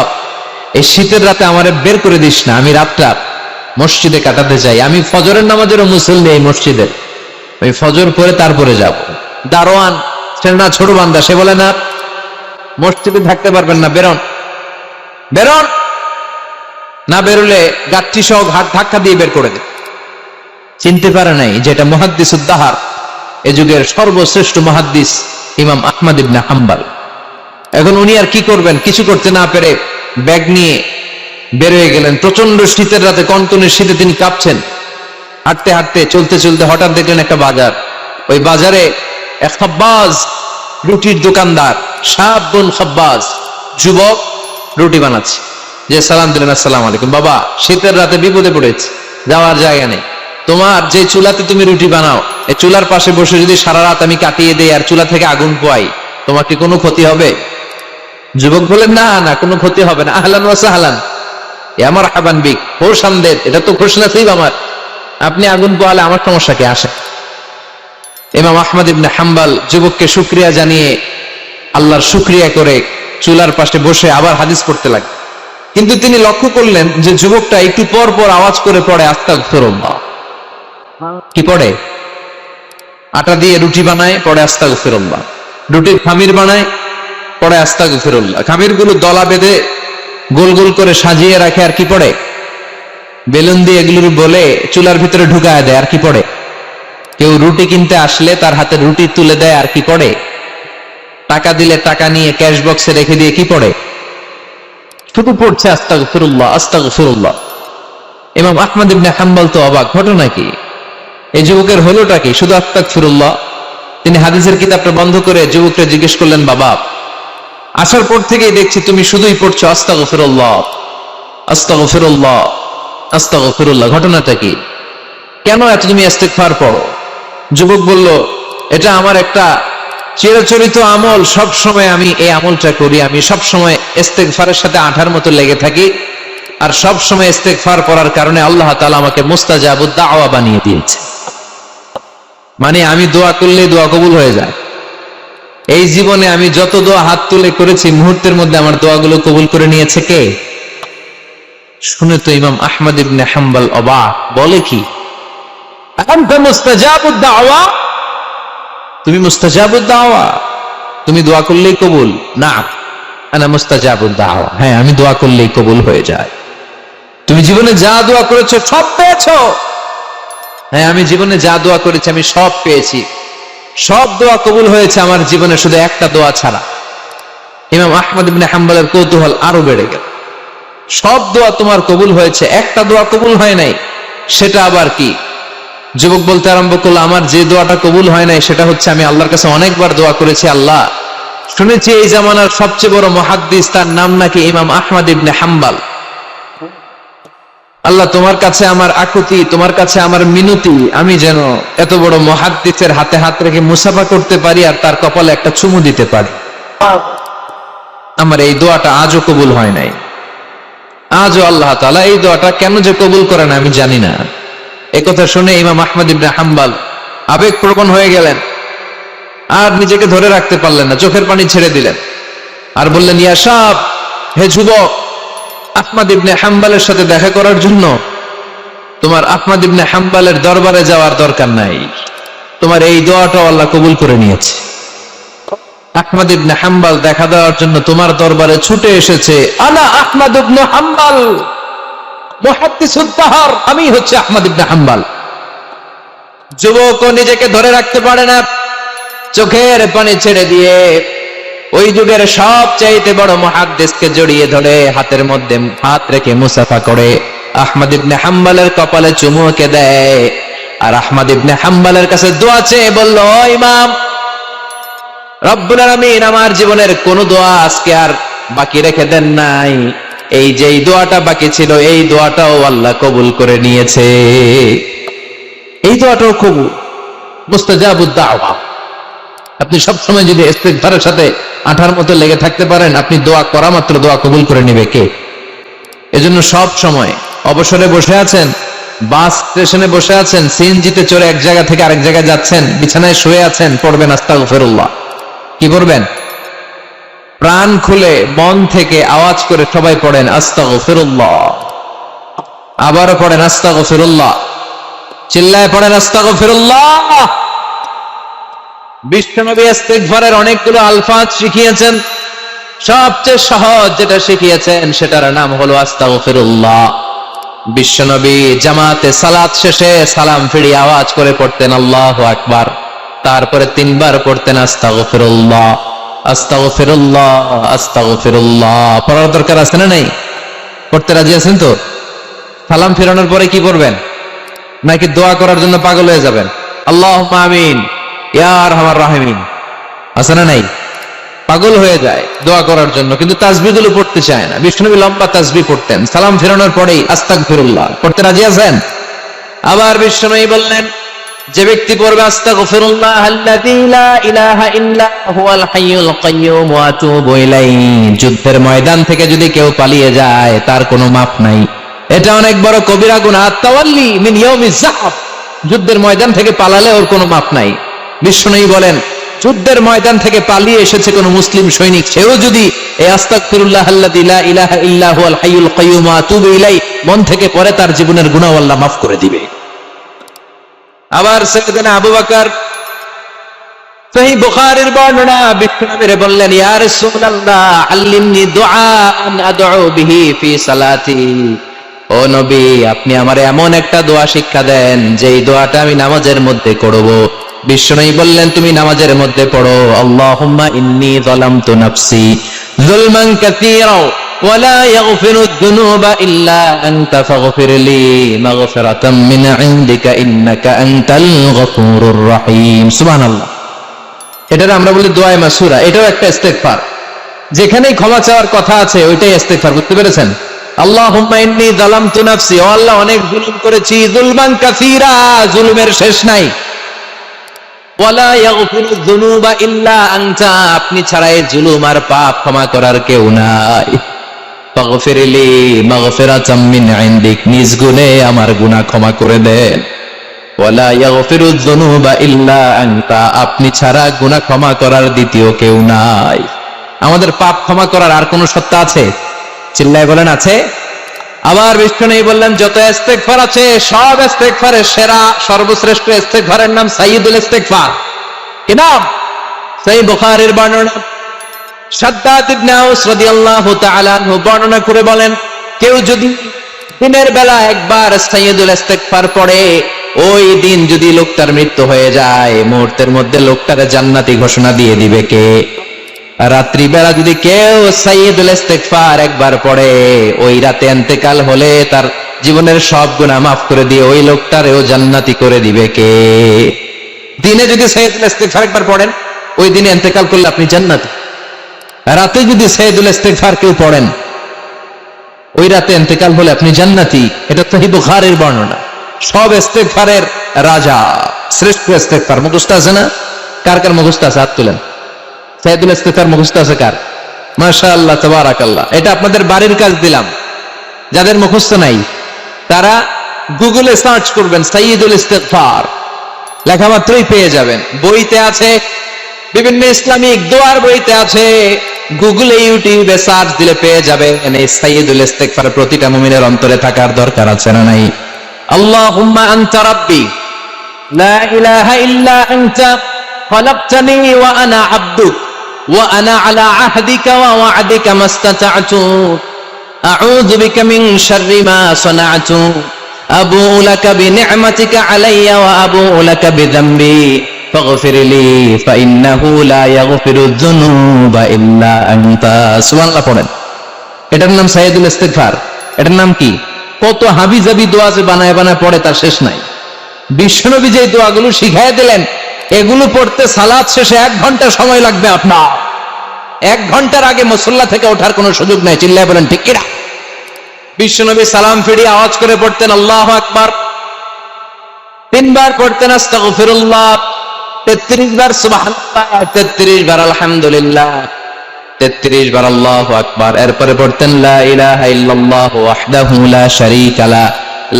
এই শীতের রাতে আমারে বের করে দিস না, আমি রাতটা মসজিদে কাটাতে চাই। আমি ফজরের নামাজেরও মুসল্লি এই মসজিদের, আমি ফজর পরে তারপরে যাব। দারোয়ান সে না ছোট বান্দা, সে বলে না, মসজিদে থাকতে পারবেন না, বেরোন বেরোন। না বেরোলে গাঠি সহ ঘাট ধাক্কা দিয়ে বের করে দেবে। চিনতে পারে নাই যেটা মুহাদ্দিসুদ দাহর, এ যুগের সর্বশ্রেষ্ঠ মুহাদ্দিস ইমাম আহমদ ইবনে হাম্বল। এখন উনি আর কি করবেন, কিছু করতে না পেরে ব্যাগ নিয়ে বের হয়ে গেলেন। প্রচন্ড শীতের রাতে, কনকনে শীতে তিনি কাঁপছেন। হাঁটতে হাঁটতে চলতে চলতে হঠাৎ দেখলেন একটা বাজার। ওই বাজারে এক খাব্বাজ, রুটির দোকানদার, শাবুন খাব্বাজ, যুবক রুটি বানাচ্ছে। যে সালাম দিলেন, আসসালামু আলাইকুম। বাবা, শীতের রাতে বিপদে পড়েছে, যাওয়ার জায়গা নেই। তোমার যে চুলাতে তুমি রুটি বানাও, এই চুলার পাশে বসে যদি সারা রাত আমি কাটিয়ে দেই আর চুলা থেকে আগুন পোয়াই, তোমার কি কোনো ক্ষতি হবে? যুবক বলেন, না না, কোনো ক্ষতি হবে না। আহলান ওয়া সাহলান, আমার হাবান বিক, খোশ আমদেদ, এটা তো খুশ নসিব আমার। আপনি আগুন পোয়ালে আমার সমস্যা কি আসে? ইমাম আহমদ ইবনে হাম্বল যুবককে শুকরিয়া জানিয়ে, আল্লাহর শুকরিয়া করে চুলার পাশে বসে আবার হাদিস পড়তে লাগলেন। কিন্তু তিনি লক্ষ্য করলেন যে যুবকটা একটু পর পর আওয়াজ করে পড়ে আস্তাগফিরুল্লাহ। কি পড়ে? আটা দিয়ে রুটি বানায়, পড়ে আস্তাগফিরুল্লাহ। রুটির খামির বানায়, পড়ে আস্তাগফিরুল্লাহ। খামির গুলো দলা বেঁধে গোল গোল করে সাজিয়ে রাখে, আর কি পড়ে? বেলুন দিয়ে এগুলোর বলে চুলার ভিতরে ঢুকায় দেয়, আর কি পড়ে? কেউ রুটি কিনতে আসলে তার হাতে রুটি তুলে দেয়, আর কি পড়ে? টাকা দিলে টাকা নিয়ে ক্যাশ বক্সে রেখে দিয়ে কি পড়ে? শুধু পড়ছে আস্তাগফিরুল্লাহ আস্তাগফিরুল্লাহ। ইমাম আহমদ ইবনে হাম্বল তো অবাক, ঘটনা কি? এই যুবকের হলোটা কি? শুধু আস্তাগফিরুল্লাহ। তিনি হাদিসের কিতাবটা বন্ধ করে যুবককে জিজ্ঞেস করলেন, বাবা, আসার পর থেকেই দেখছি তুমি শুধুই পড়ছো আস্তাগফিরুল্লাহ আস্তাগফিরুল্লাহ আস্তাগফিরুল্লাহ, ঘটনাটা কি? কেন এত তুমি ইস্তেগফার পড়ো? যুবক বলল, এটা আমার একটা চিরাচরিত আমল, সব সময় আমি এই আমলটা করি। আমি সব সময় ইস্তেগফারের সাথে আঠার মতো লেগে থাকি, আর সব সময় ইস্তেগফার করার কারণে আল্লাহ তাআলা আমাকে মুস্তাজাবুদ দাওয়া বানিয়ে দিয়েছে। মানে আমি দোয়া করলে দোয়া কবুল হয়ে যায়। এই জীবনে আমি যত দোয়া হাত তুলে করেছি, মুহূর্তের মধ্যে আমার দোয়াগুলো কবুল করে নিয়েছে কে? শুনে তো ইমাম আহমদ ইবনে হাম্বল অবাক, বলে কি, আনতা মুস্তাজাবুদ দাওয়া? তুমি মুস্তাজাবুদ দাওয়া? তুমি দোয়া করলেই কবুল? না, আনা মুস্তাজাবুদ দাওয়া। হ্যাঁ, আমি দোয়া করলেই কবুল হয়ে যায়। তুমি জীবনে যা দোয়া করেছো সব পেয়েছো? হ্যাঁ, আমি জীবনে যা দোয়া করেছি আমি সব পেয়েছি, সব দোয়া কবুল হয়েছে আমার জীবনে, শুধু একটা দোয়া ছাড়া। ইমাম আহমদ ইবনে হাম্বলের কৌতূহল আরো বেড়ে গেল। সব দোয়া তোমার কবুল হয়েছে, একটা দোয়া কবুল হয় নাই, সেটা আবার কি? যুবক বলতে আরম্ভ করলো, আমার যে দোয়াটা কবুল হয় নাই সেটা হচ্ছে আমি আল্লাহর কাছে অনেকবার দোয়া করেছি, আল্লাহ, শুনেছি এই জামানার সবচেয়ে বড় মুহাদ্দিস, তার নাম নাকি ইমাম আহমদ ইবনে হাম্বল। আল্লাহ, তোমার কাছে আমার আকুতি, তোমার কাছে আমার মিনতি, আমি যেন এত বড় মুহাদ্দিসের হাতে হাত রেখে মুসাফা করতে পারি আর তার কপালে একটা চুমু দিতে পারি। আমার এই দোয়াটা আজও কবুল হয় নাই। আজও আল্লাহ তাআলা এই দোয়াটা কেন যে কবুল করে না আমি জানি না। একথা শুনে ইমাম আহমদ ইবনে হাম্বল আবেগপ্রবণ হয়ে গেলেন, আর নিজেকে ধরে রাখতে পারলেন না, চোখের পানি ছেড়ে দিলেন আর বললেন, ইয়া শাব, হে যুবক, আহমদ ইবনে হাম্বলের সাথে দেখা করার জন্য তোমার আহমদ ইবনে হাম্বলের দরবারে যাওয়ার দরকার নাই, তোমার এই দোয়াটাও আল্লাহ কবুল করে নিয়েছে। আহমদ ইবনে হাম্বল দেখা দেওয়ার জন্য তোমার দরবারে ছুটে এসেছে। আনা আহমদ ইবনে হাম্বল মুহাদ্দিসুদ দাহর, আমি হচ্ছে আহমদ ইবনে হাম্বল। যুবকও নিজেকে ধরে রাখতে পারে না, চোখের পানি ছেড়ে দিয়ে ওই যুগের সবচাইতে বড় মুহাদ্দিসকে জড়িয়ে ধরে হাতের মধ্যে হাত রেখে মুসাফা করে আহমদ ইবনে হাম্বলের কপালে চুমু এঁকে দেয়। আর আহমদ ইবনে হাম্বলের কাছে দোয়া চেয়ে বলল, ও ইমাম, রব্বুল আলামিন আমার জীবনের কোন দোয়া আজকে আর বাকি রেখে দেন নাই। এই যে দোয়াটা বাকি ছিল, এই দোয়াটাও আল্লাহ কবুল করে নিয়েছে। এই দোয়াটাও কবুল, মুস্তাজাবুদ দাওয়া। আপনি সবসময় যদি ইস্তিগফারের সাথে আঠার মতো লেগে থাকতে পারেন, আপনি দোয়া করা মাত্র দোয়া কবুল করে নেবে কে? এজন্য সব সময় অবসরে বসে আছেন, বাস স্টেশনে বসে আছেন, সিএনজিতে চড়ে এক জায়গা থেকে আরেক জায়গায় যাচ্ছেন, বিছানায় শুয়ে আছেন, পড়বেন আস্তাগফিরুল্লাহ। কি করবেন? প্রাণ খুলে মন থেকে আওয়াজ করে সবাই পড়েন আস্তাগফিরুল্লাহ। আবারও পড়েন আস্তাগফিরুল্লাহ, চিল্লায় পড়েন আস্তাগফিরুল্লাহ। বিশ্বনবী ইস্তিগফারের অনেকগুলো আলফাজ শিখিয়েছেন, সবচেয়ে সহজ যেটা শিখিয়েছেন সেটার নাম হলো আস্তাগফিরুল্লাহ। বিশ্বনবী জামাতে সালাত শেষে সালাম ফিরিয়ে আওয়াজ করে পড়তেন আল্লাহু আকবার, তারপরে 3 বার পড়তেন আস্তাগফিরুল্লাহ আস্তাগফিরুল্লাহ আস্তাগফিরুল্লাহ। পড়ার দরকার আছে না নাই? পড়তে রাজি আছেন তো? সালাম ফিরানোর পরে কি করবেন? নাকি দোয়া করার জন্য পাগল হয়ে যাবেন? আল্লাহুম্মা আমিন ইয়া আরহামার রাহিমিন আছে না নাই? পাগল হয়ে যায় দোয়া করার জন্য, কিন্তু তাসবিহগুলো পড়তে চায় না। বিষ্ণুনবী লম্বা তাসবিহ পড়তেন, সালাম ফেরানোর পরেই আস্তাগফিরুল্লাহ। পড়তে রাজি আছেন? আবার বিষ্ণুনবী বললেন, যে ব্যক্তি পড়বে আস্তাগফিরুল্লাহ আল্লাযী লা ইলাহা ইল্লা হুয়াল হাইয়ুল কাইয়্যুম ওয়া আতুবু ইলাইহি, যুদ্ধের ময়দান থেকে যদি কেউ পালিয়ে যায় তার কোনো মাপ নাই। এটা অনেক বড় কবিরা গুনাহ। তাওয়াল্লি মিন ইয়াউমিজ যাহফ, যুদ্ধের ময়দান থেকে পালালে ওর কোনো মাপ নাই। বিষ্ণুনবী বলেন, যুদ্ধের ময়দান থেকে পালিয়ে এসেছে কোন মুসলিম সৈনিক, সেও যদি এই আস্তাগফিরুল্লাহ আল্লাযী লা ইলাহা ইল্লা হুয়াল হাইয়ুল কাইয়্যুম ওয়া আতুবু ইলাইহি মন থেকে পড়ে, তার জীবনের গুনাহ আল্লাহ মাফ করে দিবে। আবার সাইয়েদনা আবু বকর, সহিহ বুখারীর বর্ণনা, বিষ্ণুনবী বললেন, ইয়া রাসূলুল্লাহ আল্লিমনি দুআআন আদউ বিহি ফি সালাতি। ও নবী, আপনি আমারে এমন একটা দোয়া শিক্ষা দেন যেই দোয়াটা আমি নামাজের মধ্যে করব। বিষ্ণুনবী বললেন, তুমি নামাজের মধ্যে পড়ো, আল্লাহুম্মা ইন্নী যালামতু নাফসি যুলমান কাসীরা ওয়া লা ইয়াগফিরুদ যুনুবা ইল্লা আনতা ফাগফিরলি মাগফিরাতাম মিন ইনদিকা ইন্নাকা আনতাল গফুরুর রহিম। সুবহানাল্লাহ। এটারে আমরা বলি দোয়ায়ে মাসুরা। এটাও একটা ইস্তিগফার, যেখানেই ক্ষমা চাওয়ার কথা আছে ওইটাই ইস্তিগফার। বুঝতে পেরেছেন? আল্লাহুম্মা ইন্নী যালামতু নাফসি, ও আল্লাহ অনেক জুলুম করেছি, যুলমান কাসীরা, জুলুমের শেষ নাই। ওয়ালা ইয়াগফিরুয যুনুবা ইল্লা আনতা, আপনি ছাড়া এই জুলুম আর পাপ ক্ষমা করার কেউ নাই। ফাগফিরলি মাগফিরাতাম মিন ইনদিক, নিজ গুণে আমার গুনাহ ক্ষমা করে দেন। ওয়ালা ইয়াগফিরুয যুনুবা ইল্লা আনতা, আপনি ছাড়া গুনাহ ক্ষমা করার দ্বিতীয় কেউ নাই। আমাদের পাপ ক্ষমা করার আর কোন সত্তা আছে? চিল্লায় বলেন, আছে? আবার বিষ্ণুনবী বললেন, যত ইস্তিগফার আছে সব ইস্তিগফারের সেরা সর্বশ্রেষ্ঠ ইস্তিগফারের নাম সাইয়্যিদুল ইস্তিগফার। কি নাম? সহিহ বুখারীর বর্ণনা, শাদ্দাদ ইবনে আউস রাদিয়াল্লাহু তাআলা আনহু বর্ণনা করে বলেন, কেউ যদি দিনের বেলা একবার সাইয়্যিদুল ইস্তিগফার পড়ে, ওই দিন যদি লোকটার মৃত্যু হয়ে যায়, মুহূর্তের মধ্যে লোকটারে জান্নাতি ঘোষণা দিয়ে দিবে কে? রাত্রি বেলা যদি কেউ সাইয়্যিদুল ইস্তিগফার একবার পড়ে, ওই রাতে ইন্তেকাল হলে তার জীবনের সব গুনাহ মাফ করে দিয়ে ওই লোকটারেও জান্নাতি করে দিবে কে? দিনে যদি সাইয়্যিদুল ইস্তিগফার একবার পড়েন, ওই দিনে ইন্তেকাল করলে আপনি জান্নাতি। রাতে যদি সাইয়্যিদুল ইস্তিগফার কেউ পড়েন, ওই রাতে ইন্তেকাল হলে আপনি জান্নাতি। এটা সহিহ বুখারীর বর্ণনা। সব ইস্তিগফারের রাজা, শ্রেষ্ঠ ইস্তিগফার। মুখস্থ আছে না? কার কার মুখস্থ আছে? হাত তুলেন। সাইয়্যিদুল ইস্তিগফার মুখস্থ আছে কার? মাশাআল্লাহ, তাবারাকাল্লাহ। এটা আপনাদের বাড়ির কাজ দিলাম। যাদের মুখস্থ নাই তারা গুগলে সার্চ করবেন সাইয়্যিদুল ইস্তিগফার, লেখা মাত্রই পেয়ে যাবেন। বইতে আছে, বিভিন্ন ইসলামিক দোয়ার বইতে আছে, গুগলে ইউটিউবে সার্চ দিলে পেয়ে যাবেন। এই সাইয়্যিদুল ইস্তিগফার প্রতিটা মুমিনের অন্তরে থাকার দরকার আছে না নাই? আল্লাহুম্মা আনতা রাব্বি লা ইলাহা ইল্লা আনতা খলাকতানি ওয়া আনা আবদুক ওয়া আনা আলা আহদিকা ওয়া ওয়া'দিকা মাস্তাতা'তু আউযু বিকা মিন শাররি মা সানা'তু আবু'ু লাকা বিনি'মাতিকা আলাইয়া ওয়া আবু'ু লাকা বিযামবি ফাগফির লি ফাইন্নাহু লা ইয়াগফিরুয যুনুবা ইল্লা আনতা। সুবহানাল্লাহ পড়েন। এটার নাম সাইয়্যিদুল ইস্তিগফার। এটার নাম কি? কত হাবিজাবি দোয়া যে বানায় বানায় পড়ে তার শেষ নাই। বিশ্বনবী যে দোয়াগুলো শিখায় দিলেন, এগুলো পড়তে সালাত শেষে 1 ঘন্টা সময় লাগবে আপনার। 1 ঘন্টার আগে মুসল্লা থেকে ওঠার কোনো সুযোগ নাই। চিল্লায় বলেন ঠিক কিনা? বিশ্বনবী সালাম ফিরিয়ে আওয়াজ করে পড়তেন আল্লাহু আকবার, 3 বার পড়তেন আস্তাগফিরুল্লাহ, 33 বার সুবহানাল্লাহ, 33 বার আলহামদুলিল্লাহ, 33 বার আল্লাহু আকবার। এরপরে পড়তেন লা ইলাহা ইল্লাল্লাহ ওয়াহদাহু লা শারীকা লা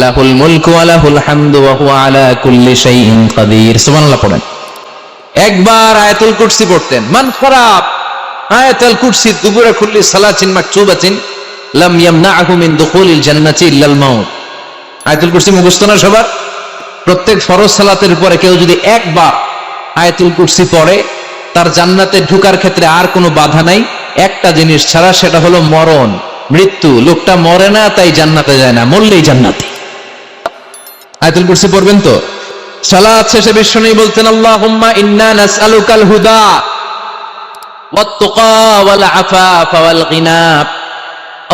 লাহুল মুলকু ওয়া লাহুল হামদু ওয়া হুয়া আলা কুল্লি শাইইন কাদির। সুবহানাল্লাহ পড়েন। একবার আয়াতুল কুরসি পড়তেন। মান খারাপ আয়াতুল কুরসি দুবুরা কুল্লি সালাতিন মাকতুবাতিন লাম ইয়ামনাহু মিন দুখুলিল জান্নাতি ইল্লাল মাউত। আয়াতুল কুরসি মুখস্থ না সবার? প্রত্যেক ফরজ সালাতের পরে কেউ যদি একবার আয়াতুল কুরসি পড়ে, তার জান্নাতে ঢোকার ক্ষেত্রে আর কোনো বাধা নাই, একটা জিনিস ছাড়া, সেটা হলো মরণ, মৃত্যু। লোকটা মরে না তাই জান্নাতে যায় না, মরলেই জান্নাতি। আয়াতুল কুরসি পড়বেন তো? সালাত শেষে বিশ্বনবী বলতেন আল্লাহুম্মা ইন্না নাসআলুকাল হুদা ওয়াত তুকা ওয়াল আফাফা ওয়াল গিনা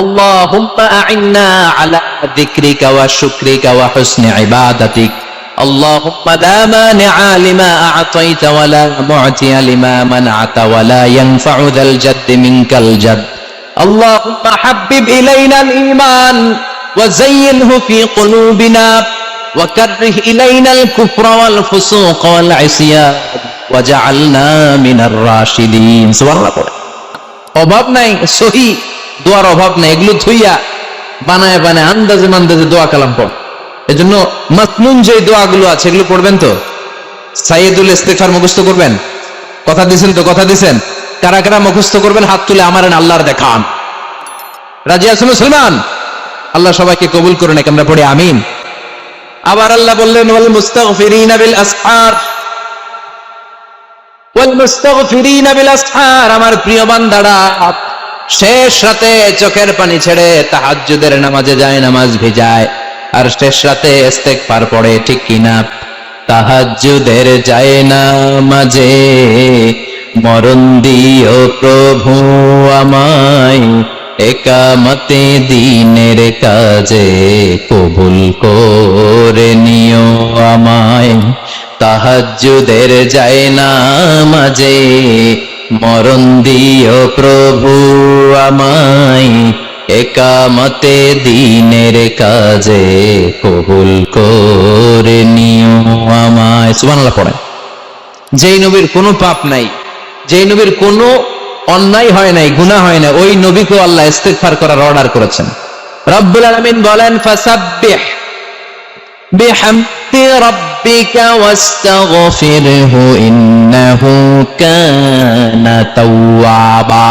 আল্লাহুম্মা আ'ইন্না আলা যিকরিকা ওয়া শুকরিকা ওয়া হুসনি ইবাদাতিক আল্লাহুম্মা লা মানিআ লিমা আ'তাইতা ওয়া লা মু'তিয়া লিমা মানআতা ওয়া লা ইয়ানফা'ু যাল জাদ্দি মিনকাল জাদ আল্লাহুম্মা হাব্বিব ইলাইনাল ঈমান ওয়া যায়্যিনহু ফি কুলুবিনা ওয়া কাররিহ ইলাইনাল কুফরা ওয়াল ফুসুক ওয়াল ইসয়ান ওয়াজআলনা মিনার রাশিদিন। সুবহানাল্লাহ। অভাব নাই, সহি দোয়ার অভাব নাই। এগুলো থুইয়া বানায় বানায় আন্দাজে মান্দাজে দোয়া কালাম পড়। এজন্য মাসনুন যে দোয়াগুলো আছে এগুলো পড়বেন তো? সাইয়্যিদুল ইস্তিগফার মুখস্থ করবেন? কথা দিছেন তো? কথা দিছেন? কারা কারা মুখস্থ করবেন হাত তুলে আমার আল্লাহর দেখান। রাজি আছেন মুসলমান? আল্লাহ সবাইকে কবুল করুন। আমরা পড়ি আমিন। আবার আল্লাহ বললেন ওয়াল মুস্তাগফিরিনা বিল আসহার, ওয়াল মুস্তাগফিরিনা বিল আসহার। আমার প্রিয় বান্দারা শেষ রাতে চোখের পানি ছেড়ে তাহাজ্জুদের নামাজে যায়, নামাজ ভিজায়, আর শেষ রাতে ইস্তিগফার পড়ে, ঠিক কিনা? তাহাজ্জুদের যায় নামাজে মরণ দিও প্রভু আমায়, একামতে দ্বীনের কাজে কবুল করে নিও আমায়। তাহাজ্জুদের যায় নামাজে মরণ দিও প্রভু আমায়, একামতে দ্বীনের কাজে কবুল করে নিও আমায়। সুবহানাল্লাহ পড়েন। যেই নবীর কোনো পাপ নাই, যেই নবীর কোনো অন্যায় হয় নাই, গুনাহ হয় না, ওই নবীকে আল্লাহ ইস্তিগফার করার অর্ডার করেছেন। রব্বুল আলামিন বলেন ফাসাব্বিহ বিহামদি রাব্বিকা ওয়াস্তাগফিরহু ইন্নাহু কানা তাওয়াবা।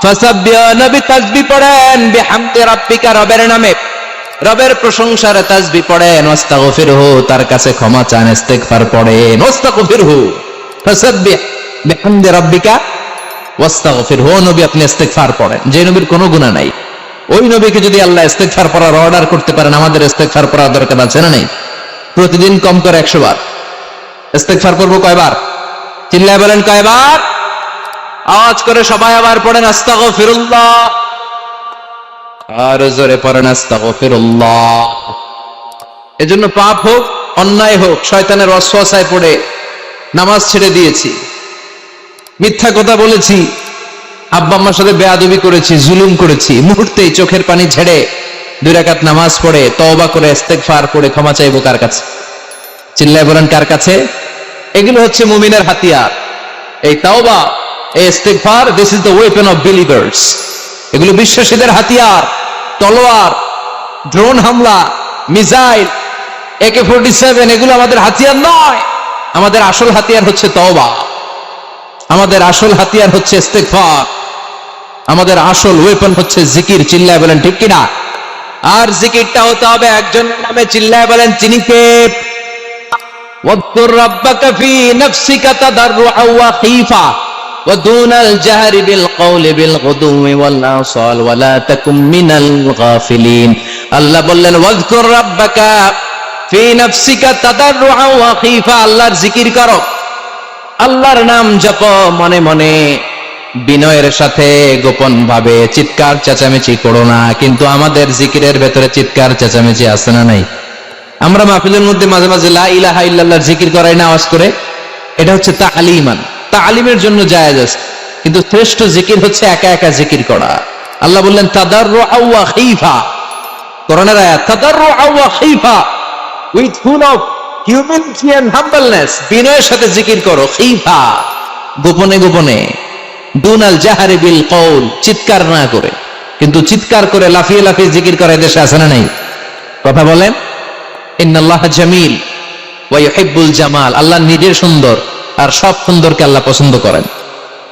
ফাসাব্বিহ, নবী তাসবিহ পড়েন, বিহামদি রাব্বিকা, রবের নামে, রবের প্রশংসার তাসবিহ পড়েন, ওয়াস্তাগফিরহু, তার কাছে ক্ষমা চান, ইস্তিগফার পড়েন। ওয়াস্তাগফিরহু, ফাসাব্বিহ বিহামদি রাব্বিকা ওয়াস্তাগফিরহু, নবী আপনি ইস্তিগফার পড়েন। যে নবীর কোনো গুনাহ নাই, ওই নবীকে যদি আল্লাহ ইস্তিগফার পড়ার অর্ডার করতে পারেন, আমাদের ইস্তিগফার পড়ার দরকার আছে না নাই? প্রতিদিন কম করে 100 বার ইস্তিগফার করব। কয়বার? চিল্লায় বলেন কয়বার? আওয়াজ করে সবাই আবার পড়েন আস্তাগফিরুল্লাহ, আর জোরে পড়েন আস্তাগফিরুল্লাহ। এজন্য পাপ হোক, অন্যায় হোক, শয়তানের ওয়াসওয়াসায় পড়ে নামাজ ছেড়ে দিয়েছি, মিথ্যা কথা বলেছি, আব্বা আম্মার সাথে বেয়াদবি করেছি, জুলুম করেছি, মুহূর্তেই চোখের পানি ঝেড়ে 2 রাকাত নামাজ পড়ে তওবা করে ইস্তিগফার করে ক্ষমা চাইবো কার কাছে? চিল্লায় বলেন কার কাছে? এগুলো হচ্ছে মুমিনের হাতিয়ার। এই তওবা, এই ইস্তিগফার, this is the weapon of believers. এগুলো বিশ্বাসীদের হাতিয়ার। তলোয়ার, ড্রোন হামলা, মিসাইল, AK-47 এগুলো আমাদের হাতিয়ার নয়। আমাদের আসল হাতিয়ার হচ্ছে তওবা, আমাদের আসল হাতিয়ার হচ্ছে ইস্তিগফার, আমাদের আসল ওয়েপন হচ্ছে জিকির। চিল্লায় বলেন ঠিক কিনা? আর জিকিরটা হতে হবে একজনের নামে। চিল্লায় বলেন তিনি কে? ওয়াযকুর রাব্বাকা ফি নাফসিকা তাদাররুআ ওয়া খীফা ودون الجهر بالقول بالغدو والآصال ولا تكن من الغافلين আল্লাহ বললেন ওয়াজকুর রাব্বাকা ফি নাফসিকা তাদাররুআ ওয়া খীফা আল্লাহর জিকির করো আল্লাহর নাম জপো মনে মনে বিনয়ের সাথে গোপন ভাবে চিৎকার চেঁচামেচি করো না কিন্তু আমাদের জিকিরের ভেতরে চিৎকার চেঁচামেচি আছে না নাই আমরা মাহফিলের মধ্যে মাঝে মাঝে লা ইলাহা ইল্লাল্লাহর জিকির করাই না আওয়াজ করে এটা হচ্ছে তালিমান তালিমের জন্য জায়েজ আছে কিন্তু শ্রেষ্ঠ জিকির হচ্ছে একা একা জিকির করা আল্লাহ বললেন তাদাররুআ ওয়া খীফা কোরআনের আয়াত তাদাররুআ ওয়া খীফা with full of humanity and humbleness বিনয়ের সাথে জিকির করো খীফা গোপনে গোপনে দুনাল জাহারি বিল কওল চিৎকার না করে কিন্তু চিৎকার করে লাফিয়ে লাফিয়ে জিকির করে দেশে আছে না নাই কথা বলেন ইন্নাল্লাহ জামিল ওয়া ইউহিব্বুল জামাল আল্লাহ নিজে সুন্দর আর সব সুন্দরকে আল্লাহ পছন্দ করেন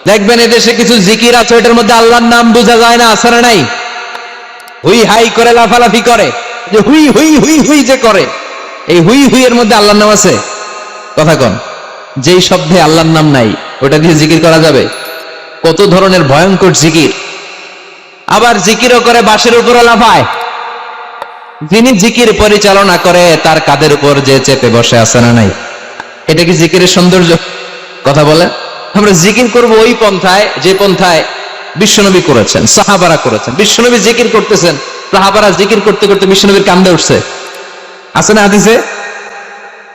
দেখবেন এদেশে কিছু জিকির আছে এটার মধ্যে আল্লাহর নাম বোঝা যায় না আছে না নাই হুই হাই করে লাফালাফি করে যে হুই হুই হুই হুই যে করে এই হুই হুই এর মধ্যে আল্লাহর নাম আছে কথা কোন যেই শব্দে আল্লাহর নাম নাই ওটা দিয়ে জিকির করা যাবে কত ধরনের ভয়ঙ্কর জিকির আবার জিকিরও করে বাঁশের উপরে লাফায় যিনি জিকির পরিচালনা করে তার কাঁধের উপর যে চেপে বসে আছে না নাই এটা কি জিকিরের সৌন্দর্য কথা বলে আমরা জিকির করব ওই পন্থায় যে পন্থায় বিশ্বনবী করেছেন সাহাবারা করেছেন বিশ্বনবী জিকির করতেছেন সাহাবারা জিকির করতে করতে বিশ্বনবীর কান্দে উঠছে আছে না হাদিসে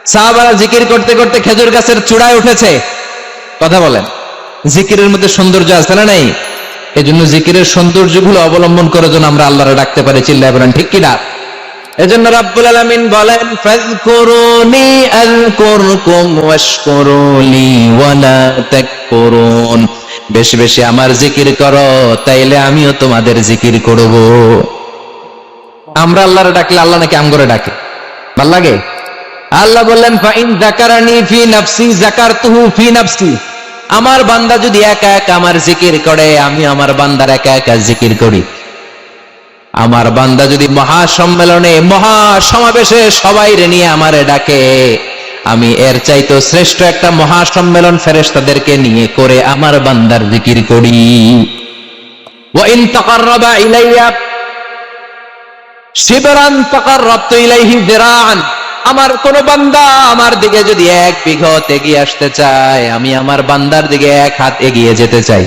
সাহাবারা জিকির করতে করতে খেজুর গাছের চূড়ায় উঠেছে কথা বলেন জিকিরের মধ্যে সৌন্দর্য আছে না নাই এজন্য জিকিরের সৌন্দর্যগুলো অবলম্বন করে যেন আমরা আল্লাহরে ডাকতে পারি চিল্লায় বলেন ঠিক কি না এজন্য রাব্বুল আলামিন বলেন ফাযকুরুনি আযকুরকুম ওয়াশকুরুলি ওয়ালা তাকফুরুন বেশি বেশি আমার জিকির করো তাইলে আমিও তোমাদের জিকির করব আমরা আল্লাহরে ডাকলে আল্লাহ নাকি আমগরে ডাকে ভাল লাগে আল্লাহ বললেন ফাইন যাকারানি ফি নাফসি যাকারতুহু ফি নাফসি আমার বান্দা যদি একা একা আমার জিকির করে আমি আমার বান্দার একা একা জিকির করি আমার বান্দা যদি মহাসম্মেলনে মহাসমাবেশে সবাইরে নিয়ে আমারে ডাকে আমি এর চাইতো শ্রেষ্ঠ একটা মহাসম্মেলন ফেরেশতাদেরকে নিয়ে করে আমার বান্দার জিকির করি ওয়া ইন তাকাররাবা ইলাইয়া শিবরান তাকাররাবতু ইলাইহি যিরাআন আমার কোন বান্দা আমার দিকে যদি এক বিঘত এগিয়ে আসতে চায় আমি আমার বান্দার দিকে এক হাত এগিয়ে যেতে চাই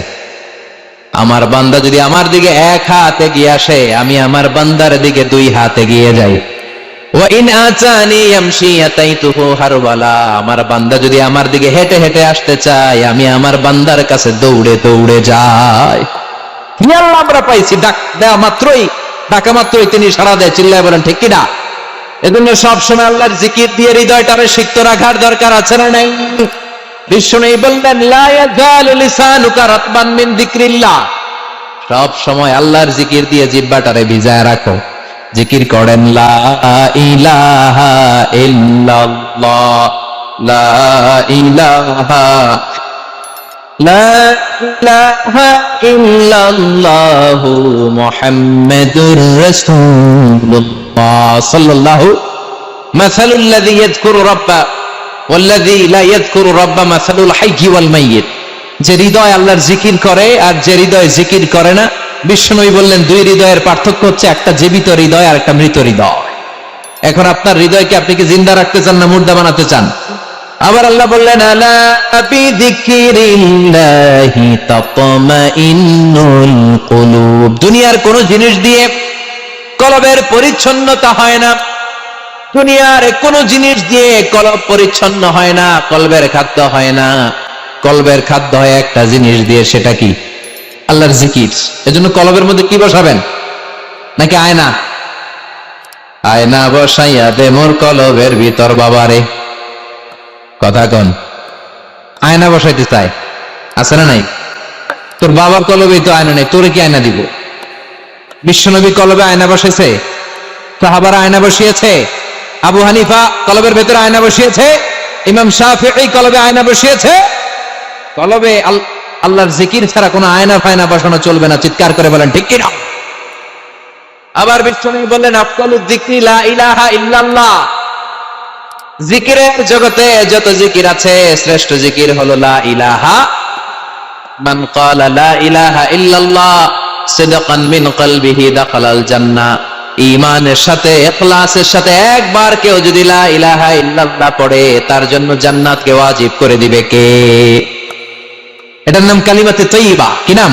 আমার বান্দা যদি আমার দিকে এক হাত এগিয়ে আসে আমি আমার বান্দার দিকে দুই হাত এগিয়ে যাই ওয়া ইন আতানি ইয়ামশি আতাইতুহু হারওয়ালা আমার বান্দা যদি আমার দিকে হেঁটে হেঁটে আসতে চায় আমি আমার বান্দার কাছে দৌড়ে দৌড়ে যাই কি আল্লাহ আমরা পাইছি ডাক দেয়া মাত্রই ডাকা মাত্রই তিনি সাড়া দেয় চিল্লায় বলেন ঠিক কি না এজন্য সব সময় আল্লাহর জিকির দিয়ে হৃদয়টারে সিক্ত রাখার দরকার আছে না নাই বিশ্বনবী বললেন লা ইয়াজালু লিসানুকা রাতবান মিন যিকরিল্লাহ সব সময় আল্লাহর জিকির দিয়ে জিহ্বাটারে ভিজায় রাখো জিকির করেন লা ইলাহা ইল্লাল্লাহ লা ইলাহা ইল্লাল্লাহু মুহাম্মাদুর রাসূলুল্লাহ সাল্লাল্লাহু মাসালুল লাযী ইয়াযকুরু রাব্বা ওয়াল্লাযী লা ইয়াযকুরু রাব্বা মাসালুল হাইয়্যি ওয়াল মাইয়িত যে হৃদয় আল্লাহর জিকির করে আর যে হৃদয় জিকির করে না বিশ্বনবী বললেন দুই হৃদয়ের পার্থক্য হচ্ছে একটা জীবিত হৃদয় আর একটা মৃত হৃদয় এখন আপনার হৃদয়কে আপনি কি জিন্দা রাখতে চান না মুর্দা বানাতে চান আবার আল্লাহ বললেন আলা বিযিকরিল্লাহি তাতমাইন্নুল কুলুব দুনিয়ার কোন জিনিস দিয়ে কলবের পরিচ্ছন্নতা হয় না দুনিয়ার কোন জিনিস দিয়ে কলব পরিচ্ছন্ন হয় না কলবের খাদ্য হয় না কলবের খাদ্য হয় একটা জিনিস দিয়ে সেটা কি আল্লাহর জিকির এজন্য কলবের মধ্যে কি বসাবেন নাকি আয়না আয়না বসাইয়া দে মোর কলবের ভিতর বাবারে কথা কোন আয়না বসাইতে চায় আছে না নাই তোর বাবার কলবে তো আয়না নেই তোরে কি আয়না দিব বিশ্বনবী কলবে আয়না বসেছে সাহাবারা আয়না বসিয়েছে আবু হানিফা কলবের ভেতরে আয়না বসিয়েছে ইমাম শাফিঈ কলবে আয়না বসিয়েছে কলবে আল্লাহর জিকির ছাড়া কোনো আয়না ফায়না বসানো চলবে না চিৎকার করে বলেন ঠিক কি না আবার বিশ্বনবী বললেন আফদালুয যিকরি লা ইলাহা ইল্লাল্লাহ জিকিরের জগতে যত জিকির আছে শ্রেষ্ঠ জিকির হলো লা ইলাহা মান ক্বালা লা ইলাহা ইল্লাল্লাহ সিদকান মিন কলবিহি দাখালাল জান্নাহ। ঈমানের সাথে ইখলাসের সাথে একবার কেউ যদি লা ইলাহা ইল্লাল্লাহ পড়ে, তার জন্য জান্নাতকে ওয়াজিব করে দিবে কে? এটার নাম কালিমাতে তাইয়্যিবা। কি নাম?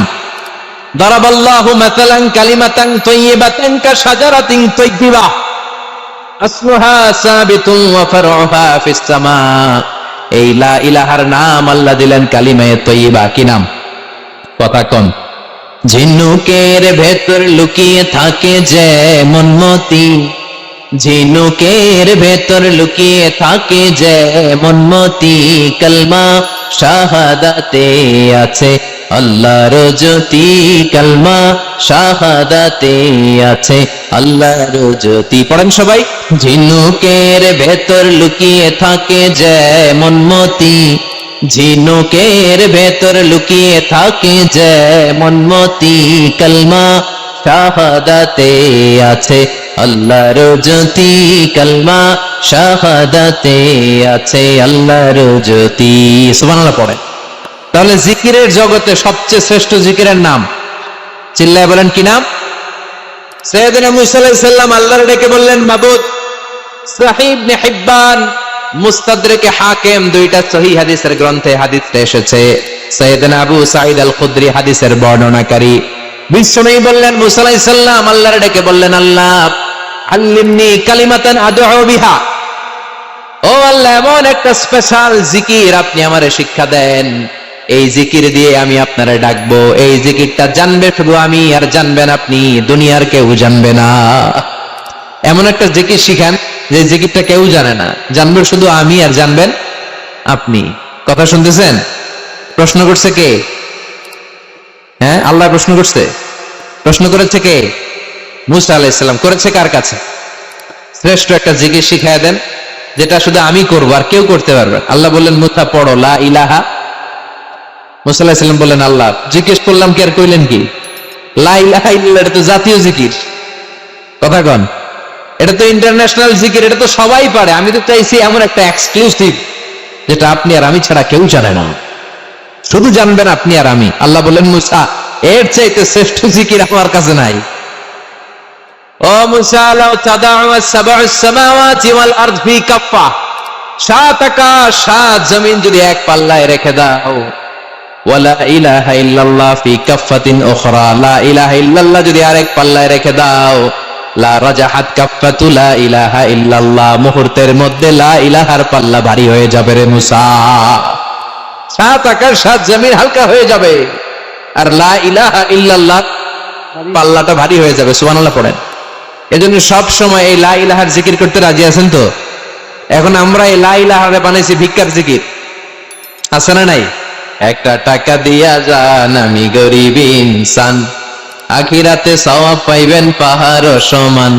দারাবাল্লাহু মাসালান কালিমাতান তাইয়্যিবাতান কাশাজারাতিন তাইয়্যিবা আসলুহা সাবিতুন ওয়া ফারউহা ফিস সামা। এই লা ইলাহার নাম আল্লাহ দিলেন কালিমায়ে তাইয়্যিবা। কি নাম? কথা কোন? ঝিনুকের ভেতর লুকিয়ে থাকে যেমন মতি, ঝিনুকের ভেতর লুকিয়ে থাকে যেমন মতি, কালমা শাহাদাতে আছে আল্লাহর জ্যোতি, কালমা শাহাদাতে আছে আল্লাহর জ্যোতি। পড়েন সবাই। ঝিনুকের ভেতর লুকিয়ে থাকে যেমন মতি, ঝিনুকের ভেতর লুকিয়ে থাকে যেমন মতি, কালমা শাহাদাতে আছে আল্লাহর জ্যোতি, কালমা শাহাদাতে আছে আল্লাহর জ্যোতি। সুবহানাল্লাহ পড়ে। তাহলে জিকিরের জগতে সবচেয়ে শ্রেষ্ঠ জিকিরের নাম চিল্লায় বলেন কি নাম? সাইয়েদনা মুসা আলাইহিস সালাম আল্লাহর ডেকে বললেন, মাবুদ। সহিহ ইবনে হিব্বান, মুস্তাদরেকে হাকিম, দুইটা সহিহ হাদিসের গ্রন্থে হাদিসটা এসেছে। সাইয়েদনা আবু সাঈদ আল খুদরি হাদিসের বর্ণনাকারী। বিশ্বনবী বললেন, মুসা আলাইহিস সালাম আল্লাহর ডেকে বললেন, আল্লাহ আল্লিমনি কালিমাতান আদউ বিহা। ও আল্লাহ, এমন একটা স্পেশাল জিকির আপনি আমারে শিক্ষা দেন, এই জিকির দিয়ে আমি আপনারে ডাকবো। এই জিকিরটা জানবে শুধু আমি, আর জানবেন আপনি, দুনিয়ার কেউ জানবে না। এমন একটা জিকির শিখান যে জিকিরটা কেউ জানে না, জানবে শুধু আমি আর জানবেন আপনি। কথা শুনতেছেন? প্রশ্ন করছে কে? হ্যাঁ, আল্লাহ প্রশ্ন করছে। প্রশ্ন করেছে কে? মুসা আলাইহিস সালাম। করেছে কার কাছে? শ্রেষ্ঠ একটা জিকির শিখায় দেন যেটা শুধু আমি করবো আর কেউ করতে পারবে। আল্লাহ বললেন, মুসা পড়ো লা ইলাহা। মুসা আলাইহিস সালাম বললেন, আল্লাহ জিজ্ঞেস করলাম কি আর কইলেন কি? লা ইলাহা ইল্লাল্লাহ, এটা তো জাতীয় জিকির। কথা কন, এটা তো ইন্টারন্যাশনাল জিকির, এটা তো সবাই পারে। আমি তো চাইছি এমন একটা এক্সক্লুসিভ যেটা আপনি আর আমি ছাড়া কেউ জানে না, শুধু জানবেন আপনি আর আমি। আল্লাহ বললেন, মুসা এর চাইতে শ্রেষ্ঠ জিকির আমার কাছে নাই। ও মুসা, লাউ তাদাউ সাবউস সামাওয়াতি ওয়াল আরদ ফি কাফফা, সাত আকাশ সাত জমিন যদি এক পাল্লায় রেখে দাও, ওয়ালা ইলাহা ইল্লাল্লাহ ফি কাফফাতিন উখরা, লা ইলাহা ইল্লাল্লাহ যদি আরেক পাল্লায় রেখে দাও, লা রাজাহাত কাফফাতু লা ইলাহা ইল্লাল্লাহ, মুহূর্তের মধ্যে লা ইলাহার পাল্লা ভারী হয়ে যাবে রে মুসা। সাত আকাশ সাত জমিন হালকা হয়ে যাবে, আর লা ইলাহা ইল্লাল্লাহ পাল্লাটা ভারী হয়ে যাবে। সুবহানাল্লাহ পড়েন। এজন্য সব সময় এই লা ইলাহার জিকির করতে রাজি আছেন তো? এখন আমরা এই লা ইলাহারে বানাইছি ভিক্ষার জিকির, আছে না নাই? একটা টাকা দিয়া যান আমি গরিব ইনসান, আখিরাতে সওয়াব পাইবেন পাহাড় সমান।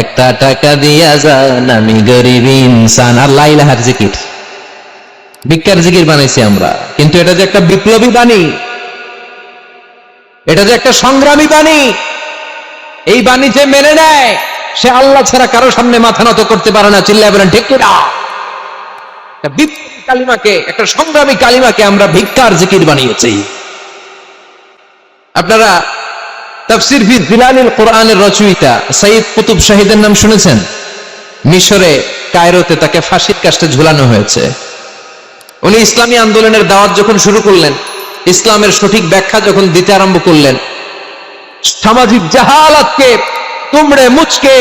একটা টাকা দিয়া যান আমি গরিব ইনসান, আর লা ইলাহার জিকির, ভিক্ষার জিকির বানাইছি আমরা। কিন্তু এটা যে একটা বিপ্লবী বাণী, এটা যে একটা সংগ্রামী বাণী, এই বাণী যে মেনে নেয় সে আল্লাহ ছাড়া কারো সামনে মাথা নত করতে পারে না। চিল্লায় বলেন ঠিক কিনা? একটা বিপ্লবী কালিমাকে, একটা সংগ্রামী কালিমাকে আমরা ভিক্ষার জিকির বানিয়েছি। আপনারা তাফসীর ফি জিলালিল কোরআনের রচয়িতা সাইয়্যিদ কুতুব শাহীদের নাম শুনেছেন? মিশরে কায়রোতে তাকে ফাঁসির কাস্টে ঝুলানো হয়েছে। উনি ইসলামী আন্দোলনের দাওয়াত যখন শুরু করলেন, ইসলামের সঠিক ব্যাখ্যা যখন দিতে আরম্ভ করলেন, সামাজিক জাহালাতকে তুমড়ে মুচকে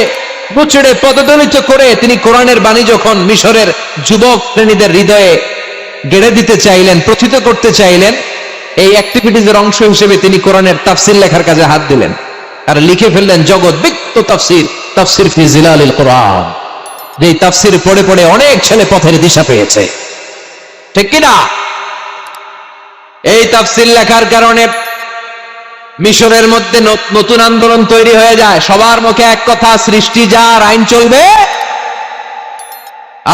মুচড়ে পদদলিত করে তিনি কোরআনের বাণী যখন মিশরের যুবক শ্রেণীদের হৃদয়ে গেড়ে দিতে চাইলেন, প্রথিত করতে চাইলেন, এই অ্যাক্টিভিটিজের অংশ হিসেবে তিনি কোরআনের তাফসীর লেখার কাজে হাত দিলেন আর লিখে ফেললেন জগৎ বিখ্যাত তাফসীর, তাফসীর ফি জিলালিল কোরআন। যেই তাফসীর পড়ে পড়ে অনেক ছেলে পথের দিশা পেয়েছে, ঠিক কিনা? এই তাফসীর লেখার কারণে মিশরের মধ্যে নতুন আন্দোলন তৈরি হয়ে যায়। সবার মুখে এক কথা, সৃষ্টি যার, আইন চলবে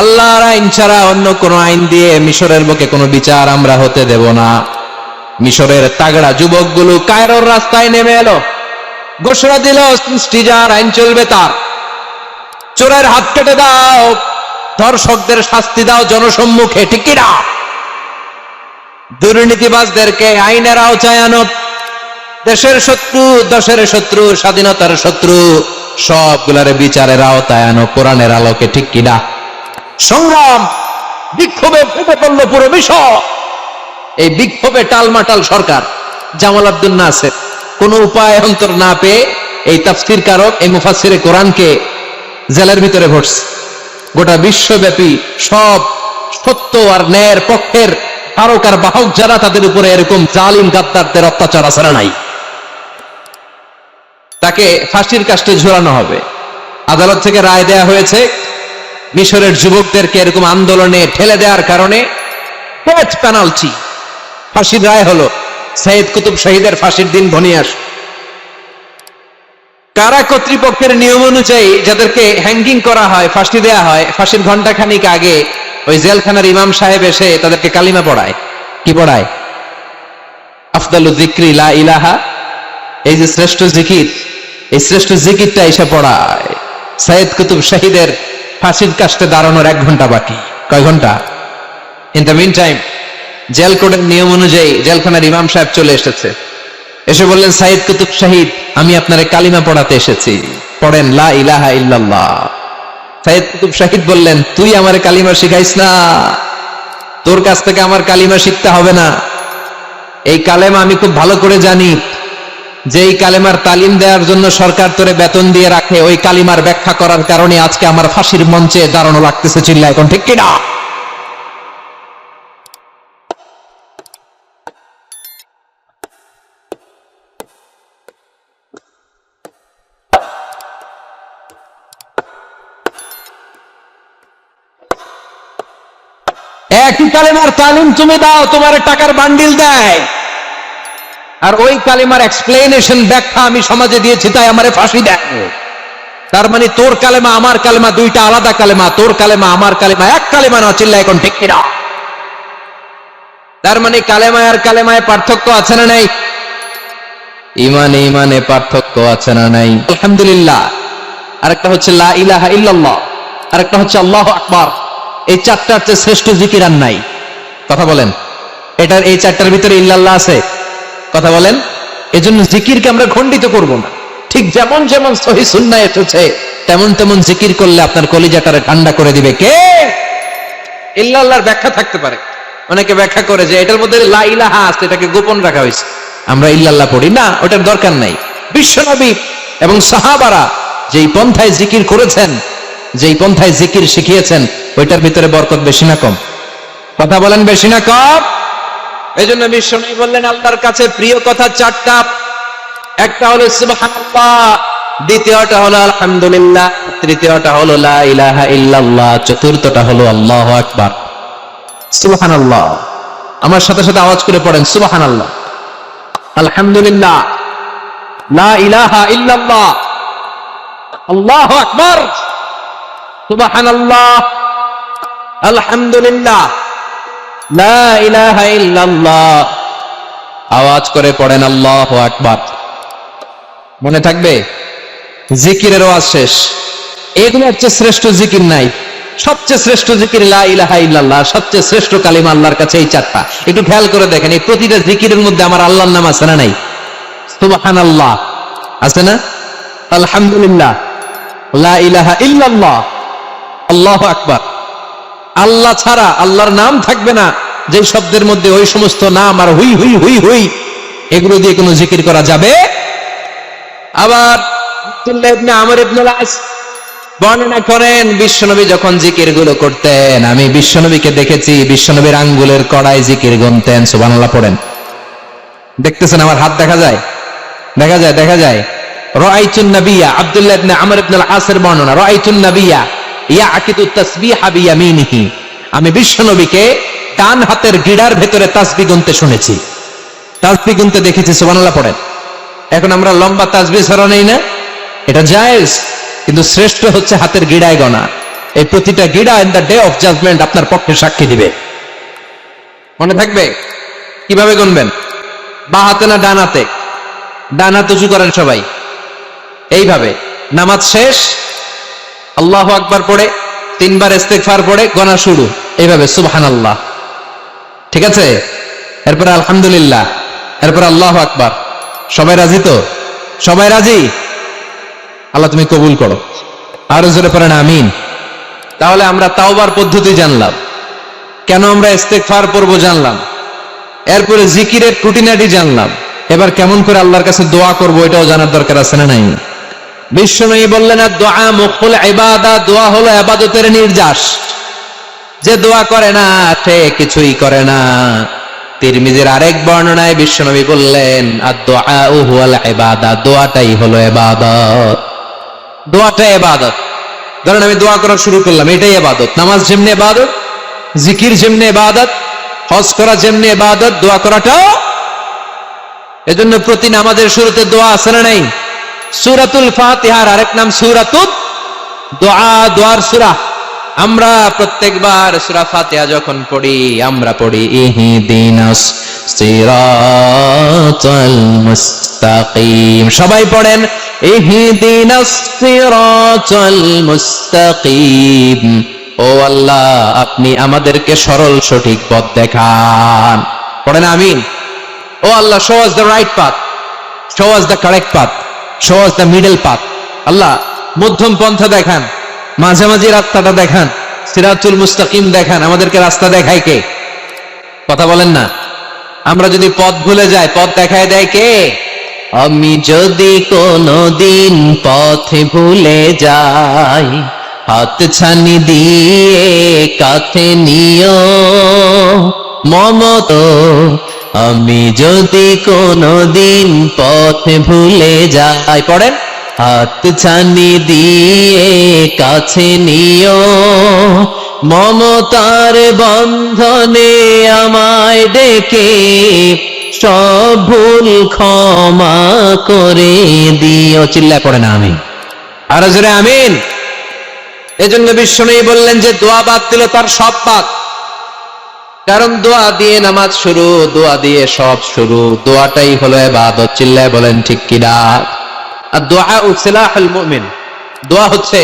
আল্লাহর আইন ছাড়া অন্য কোন আইন দিয়ে মিশরের বুকে কোনো বিচার আমরা হতে দেব না। মিশরের তাগড়া যুবকগুলো কায়রোর রাস্তায় নেমে এলো, ঘোষণা দিল সৃষ্টি যার, আইন চলবে তার। চোরের হাত কেটে দাও, 'ধর্ষকদের শাস্তি দাও জনসম্মুখে, ঠিক কিনা? দুর্নীতিবাজদেরকে আইনের আওতায় আনো। দেশের শত্রু, দশের শত্রু, স্বাধীনতার শত্রু সবগুলার বিচারের আওতায় আনো কোরআনের আলোকে, ঠিক কিনা? সংগ্রাম, বিক্ষোভে ফেটে পড়ল পুরো বিষয়। এই বিক্ষোভে টালমাটাল সরকার, জামাল আব্দুল নাসের কোন উপায় অন্তর না পেয়ে এই তাফসীর কারক, এই মুফাসসিরে কোরআনকে জেলের ভিতরে ভরছে। গোটা বিশ্বব্যাপী সব সত্য আর ন্যায়ের পক্ষের ধারক আর বাহক যারা, তাদের উপরে এরকম জালিম গাদ্দারদের অত্যাচার আছে না নাই? তাকে ফাঁসির কাস্টে ঝুলানো হবে। আদালত থেকে রায় দেয়া হয়েছে মিশরের যুবকদেরকে এরকম আন্দোলনে ঠেলে দেওয়ার কারণে ডেথ পেনাল্টি, ফাঁসির রায় হলো। সাইয়েদ কুতুব শহীদের ফাঁসির দিন ঘনিয়ে আসে। কারা কর্তৃপক্ষের নিয়ম অনুযায়ী যাদেরকে হ্যাঙ্গিং করা হয়, ফাঁসি দেয়া হয়, ফাঁসির ঘন্টাখানিক আগে ওই জেলখানার ইমাম সাহেব এসে তাদেরকে কালিমা পড়ায়। কি পড়ায়? আফদালু যিকরি লা ইলাহা, এই যে শ্রেষ্ঠ জিকির, এই শ্রেষ্ঠ জিকিরটা এসে পড়ায়। সাইয়েদ কুতুব শহীদের ফাঁসির কাস্টে দাঁড়ানোর 1 ঘন্টা বাকি। কয় ঘন্টা? In the meantime jail কোডের নিয়ম অনুযায়ী জেলখানার ইমাম সাহেব চলে এসেছে। এসে বললেন, সাইয়েদ কুতুব শহীদ, আমি আপনারে কালিমা পড়াতে এসেছি, পড়েন লা ইলাহা ইল্লাল্লাহ। সাইয়েদ কুতুব শহীদ বললেন, তুই আমারে কালিমা শিখাইস না, তোর কাছ থেকে আমার কালিমা শিখতে হবে না। এই কালেমা আমি খুব ভালো করে জানি, যে এই কালেমার তালিম দেওয়ার জন্য সরকার তোরে বেতন দিয়ে রাখে, ওই কালিমার ব্যাখ্যা করার কারণে আজকে আমার ফাঁসির মঞ্চে দাঁড়ানো লাগতেছে। চিল্লা এখন, ঠিক কিনা? একই কালেমার তালিম তুমি দাও, তোমার টাকার বান্ডিল দেয়, আর ওই কালেমার এক্সপ্লেনেশন, ব্যাখ্যা আমি সমাজে দিয়েছি, তাই আমারে ফাঁসি দেয়। তার মানে তোর কালেমা আমার কালেমা দুইটা আলাদা কালেমা, তোর কালেমা আমার কালেমা এক কালেমা না। চিল্লা এখন, ঠিক কিনা? তার মানে কালেমায় আর কালেমায় পার্থক্য আছে না নাই? ইমানে ইমানে পার্থক্য আছে না নাই? আলহামদুলিল্লাহ। আরেকটা হচ্ছে লা ইলাহা ইল্লাল্লাহ, আরেকটা হচ্ছে আল্লাহু আকবার। এই চারটার চেয়ে শ্রেষ্ঠ জিকির আর নাই। কথা বলেন, এটার এই চারটার ভিতরে ইল্লাল্লাহ আছে? কথা বলেন। এজন্য জিকিরকে আমরা খণ্ডিত করব না। ঠিক যেমন যেমন সহিহ সুন্নাহ এসেছে তেমন তেমন জিকির করলে আপনার কলিজাটারে ঠান্ডা করে দিবে কে? ইল্লাল্লাহর ব্যাখ্যা থাকতে পারে, অনেকে ব্যাখ্যা করে যে এটার মধ্যে লা ইলাহা আছে, এটাকে গোপন রাখা হয়েছে, আমরা ইল্লাল্লাহ পড়ি না, ওটার দরকার নাই। বিশ্বনবী এবং সাহাবারা যেই পন্থায় জিকির করেছেন, যেই পন্থায় জিকির শিখিয়েছেন, ওইটার ভিতরে বরকত বেশি না কম? কথা বলেন, বেশি না কম? এই জন্য বিশ্বনবী বললেন, আল্লাহর কাছে প্রিয় কথা 4টা। একটা হলো সুবহানাল্লাহ, দ্বিতীয়টা হলো আলহামদুলিল্লাহ, তৃতীয়টা হলো লা ইলাহা ইল্লাল্লাহ, চতুর্থটা হলো আল্লাহু আকবার। সুবহানাল্লাহ, আমার সাথে সাথে আওয়াজ করে পড়েন সুবহানাল্লাহ, আলহামদুলিল্লাহ, লা ইলাহা ইল্লাল্লাহ, আল্লাহু আকবার, সুবহানাল্লাহ, আলহামদুলিল্লাহ, লা ইলাহা ইল্লাল্লাহ। আওয়াজ করে পড়েন আল্লাহু আকবার। মনে থাকবে? জিকিরের ওয়াজ শেষ। এগুলোর চেয়ে শ্রেষ্ঠ জিকির নাই। সবচেয়ে শ্রেষ্ঠ জিকির লা ইলাহা ইল্লাল্লাহ, সবচেয়ে শ্রেষ্ঠ কালিমা আল্লাহর কাছে এই 4টা। একটু খেয়াল করে দেখেন, এই প্রতিটা জিকিরের মধ্যে আমার আল্লাহর নাম আছে না নাই? সুবহানাল্লাহ আছে না? আলহামদুলিল্লাহ, লা ইলাহা ইল্লাল্লাহ, আল্লাহু আকবার। আল্লাহ ছাড়া আল্লাহর নাম থাকবে না যে শব্দের মধ্যে ওই সমস্ত নাম আর হুই হুই হুই হুই, এগুলো দিয়ে কোনো জিকির করা যাবে? আবার আব্দুল্লাহ ইবনে আমর ইবনে আস বর্ণনা করেন, বিশ্বনবী যখন জিকির গুলো করতেন, আমি বিশ্বনবীকে দেখেছি বিশ্বনবীর আঙ্গুলের কড়ায় জিকির গুনতেন। সুবহানাল্লাহ পড়েন। দেখতেছেন আমার হাত দেখা যায়? দেখা যায়, দেখা যায়। রাআইতুন নাবিয়্যা, আব্দুল্লাহ ইবনে আমর ইবনে আস-এর বর্ণনা, রাআইতুন নাবিয়্যা ইয়াকিতু তাসবিহা বিয়ামিনিহি, আমি বিশ্বনবীকে ডান হাতের গিড়ার ভেতরে তাসবিহ গুনতে শুনেছি, তাসবিহ গুনতে দেখেছি। সুবহানাল্লাহ পড়েন। এখন আমরা লম্বা তাসবিহ ছড়া নেই না, এটা জায়েজ, কিন্তু শ্রেষ্ঠ হচ্ছে হাতের গিড়ায় গণা। এই প্রতিটা গিড়া in the day of judgement আপনার পক্ষে সাক্ষী দিবে। মনে থাকবে? কিভাবে গুনবেন? বা হাতে না ডান হাতে? ডান হাত উঁচু করেন সবাই, এইভাবে। নামাজ শেষ, আল্লাহু আকবার পড়ে 3 বার ইস্তেগফার পড়ে গণা শুরু, এইভাবে সুবহানাল্লাহ। ঠিক আছে? এরপরে আলহামদুলিল্লাহ, এরপরে আল্লাহু আকবার। সবাই রাজি তো? সবাই রাজি? আল্লাহ তুমি কবুল করো। আরো জোরে পড়েন আমিন। তাহলে আমরা তাওবার পদ্ধতি জানলাম, কেন আমরা ইস্তেগফার পড়ব জানলাম, এরপরে জিকিরের খুঁটিনাটি জানলাম। এবার কেমন করে আল্লাহর কাছে দোয়া করব এটাও জানার দরকার আছে না নাই? বিশ্বনবী বললেন দোয়া মুখুল ইবাদা, দোয়া হলো ইবাদতের নির্যাস। যে দোয়া করে না সে কিছুই করে না। তিরমিজির আরেক বর্ণনায় বিশ্বনবী বললেন আদ-দুআ হুয়াল ইবাদা, দোয়াটাই হলো ইবাদত। দোয়াটা ইবাদত। ধরেন আমি দোয়া করা শুরু করলাম, এটাই ইবাদত। নামাজ যেমনি ইবাদত, জিকির যেমনি ইবাদত, হজ করা যেমনি ইবাদত, দোয়া করাটাও। এজন্য প্রতি নামাজের শুরুতে দোয়া আছে না নাই? সূরাতুল ফাতিহার আরেক নাম সূরাতুদ দোয়া, দোয়ার সূরা। আমরা প্রত্যেকবার সূরা ফাতিহা যখন পড়ি আমরা পড়ি ইহদিনাস সিরাতাল মুস্তাকিম। সবাই পড়েন ইহদিনাস সিরাতাল মুস্তাকিম। ও আল্লাহ, আপনি আমাদেরকে সরল সঠিক পথ দেখান। পড়েন আমিন। ও আল্লাহ, show us the right path, show us the correct path, show us the middle path. আল্লাহ মধ্যম পন্থা দেখান, মাঝামাঝি রাস্তাটা দেখান, সিরাতুল মুস্তাকিম দেখান। আমাদেরকে রাস্তা দেখায় কে? কথা বলেন না। আমরা যদি পথ ভুলে যাই, পথ দেখায় দেয় কে? আমি যদি কোনদিন পথে ভুলে যাই, হাত ছানি দিয়ে কাছে নিও মমত। আমি যদি কোনদিন পথে ভুলে যাই, পড়েন, হাত ছানি দিয়ে কাছে নিও মমতার বন্ধনে আমায় ডেকে সব ভুল ক্ষমা করে দিও। চিল্লায় পড়েন আমিন। আরো জোরে আমিন। এজন্য বিশ্বনবী বললেন যে দোয়া বাদ দিল তার সব বাদ। কারণ দোয়া দিয়ে নামাজ শুরু, দোয়া দিয়ে সব শুরু। দোয়াটাই হলো ইবাদত। চিল্লায় বলেন ঠিক কিনা? আর দোয়া সিলাহুল মুমিন, দোয়া হচ্ছে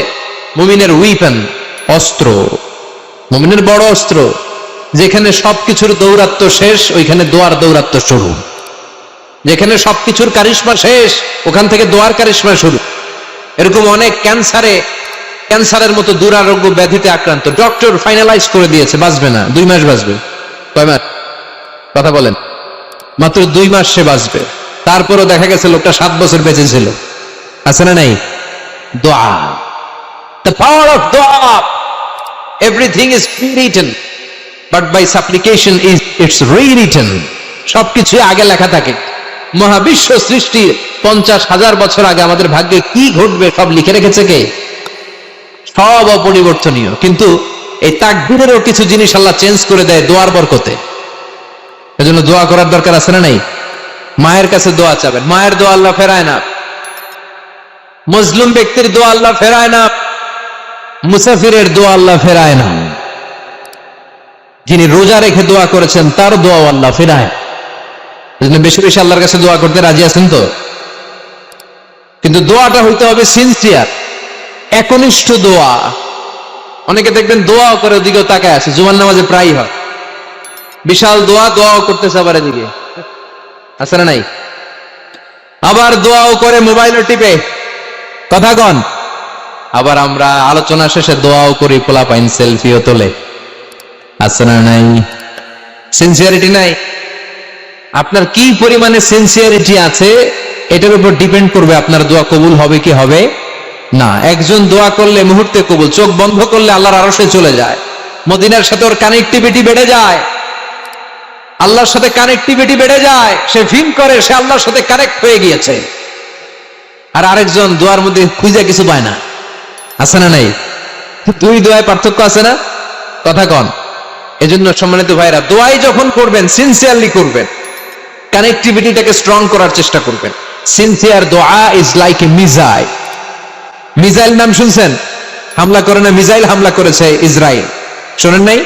মুমিনের উইপেন, অস্ত্র, মুমিনের বড় অস্ত্র। যেখানে সবকিছুর দৌরাত্ম্য শেষ ওইখানে দোয়ার দৌরাত্ম্য শুরু। যেখানে সবকিছুর কারিশমা শেষ ওখান থেকে দোয়ার কারিশমা শুরু। এরকম অনেক ক্যান্সারের মতো দুরারোগ্য ব্যাধিতে আক্রান্ত, ডক্টর ফাইনালাইজ করে দিয়েছে বাঁচবে না, 2 মাস বাঁচবে। কয় মাস? কথা বলেন। মাত্র 2 মাস সে বাঁচবে। তারপরও দেখা গেছে লোকটা 7 বছর বেঁচে ছিল। আছে না নাই? দোয়া, the power of দোয়া। Everything is pre-written, but by supplication it's rewritten. সবকিছু আগে লেখা থাকে। মহাবিশ্ব সৃষ্টির 50,000 বছর আগে আমাদের ভাগ্যে কি ঘটবে সব লিখে রেখেছে কে? সব অপরিবর্তনীয়। কিন্তু এই তাকবীরেরও কিছু জিনিস আল্লাহ চেঞ্জ করে দেয় দোয়ার বরকতে। এজন্য দোয়া করার দরকার আছে না নাই? মায়ের কাছে দোয়া চাবেন, মায়ের দোয়া আল্লাহ ফেরায় না। মজলুম ব্যক্তির দোয়া আল্লাহ ফেরায় না। মুসাফিরের দোয়া আল্লাহ ফেরায় না। যিনি রোজা রেখে দোয়া করেছেন তার দোয়া আল্লাহ ফেরায়। এজন্য বেশি বেশি আল্লাহর কাছে দোয়া করতে রাজি আছেন তো? কিন্তু দোয়াটা হইতে হবে সিনসিয়ার, একনিষ্ঠ দোয়া। অনেকে দেখবেন দোয়াও করে ওদিকেও তাকায় আছে, জুমার নামাজে প্রায় হয়। বিশাল দোয়াও করতেছে আবার এদিকে, আছে না নাই? আবার দোয়াও করে মোবাইলও টিপে, কথা কন। আবার আমরা আলোচনা শেষে দোয়াও করি, পোলাপাইন সেলফিও তোলে, আছে না নাই? সিনসিয়ারিটি নাই। আপনার কি পরিমাণে সিনসিয়ারিটি আছে এটার উপর ডিপেন্ড করবে আপনার দোয়া কবুল হবে কি হবে না। একজন দোয়া করলে মুহূর্তে কবুল, চোখ বন্ধ করলে আল্লাহর আরশে চলে যায়। মদিনার সাথে ওর কানেক্টিভিটি বেড়ে যায়, আল্লাহর সাথে কানেক্টিভিটি বেড়ে যায়। সে ফিল করে সে আল্লাহর সাথে কানেক্ট হয়ে গিয়েছে। আর আরেকজন দোয়ার মধ্যে খুঁজে কিছু পায় না, আছে না নাই? 2 দোয়ায় পার্থক্য আছে না? কথা কন। এজন্য সম্মানিত ভাইরা, দোয়াই যখন করবেন সিনসিয়ারলি করবেন, কানেক্টিভিটিটাকে স্ট্রং করার চেষ্টা করবেন। সিনসিয়ার দোয়া is like a missile. Missile নাম শুনছেন? হামলা করে না, মিসাইল হামলা করেছে ইসরায়েল, শোনেন নাই?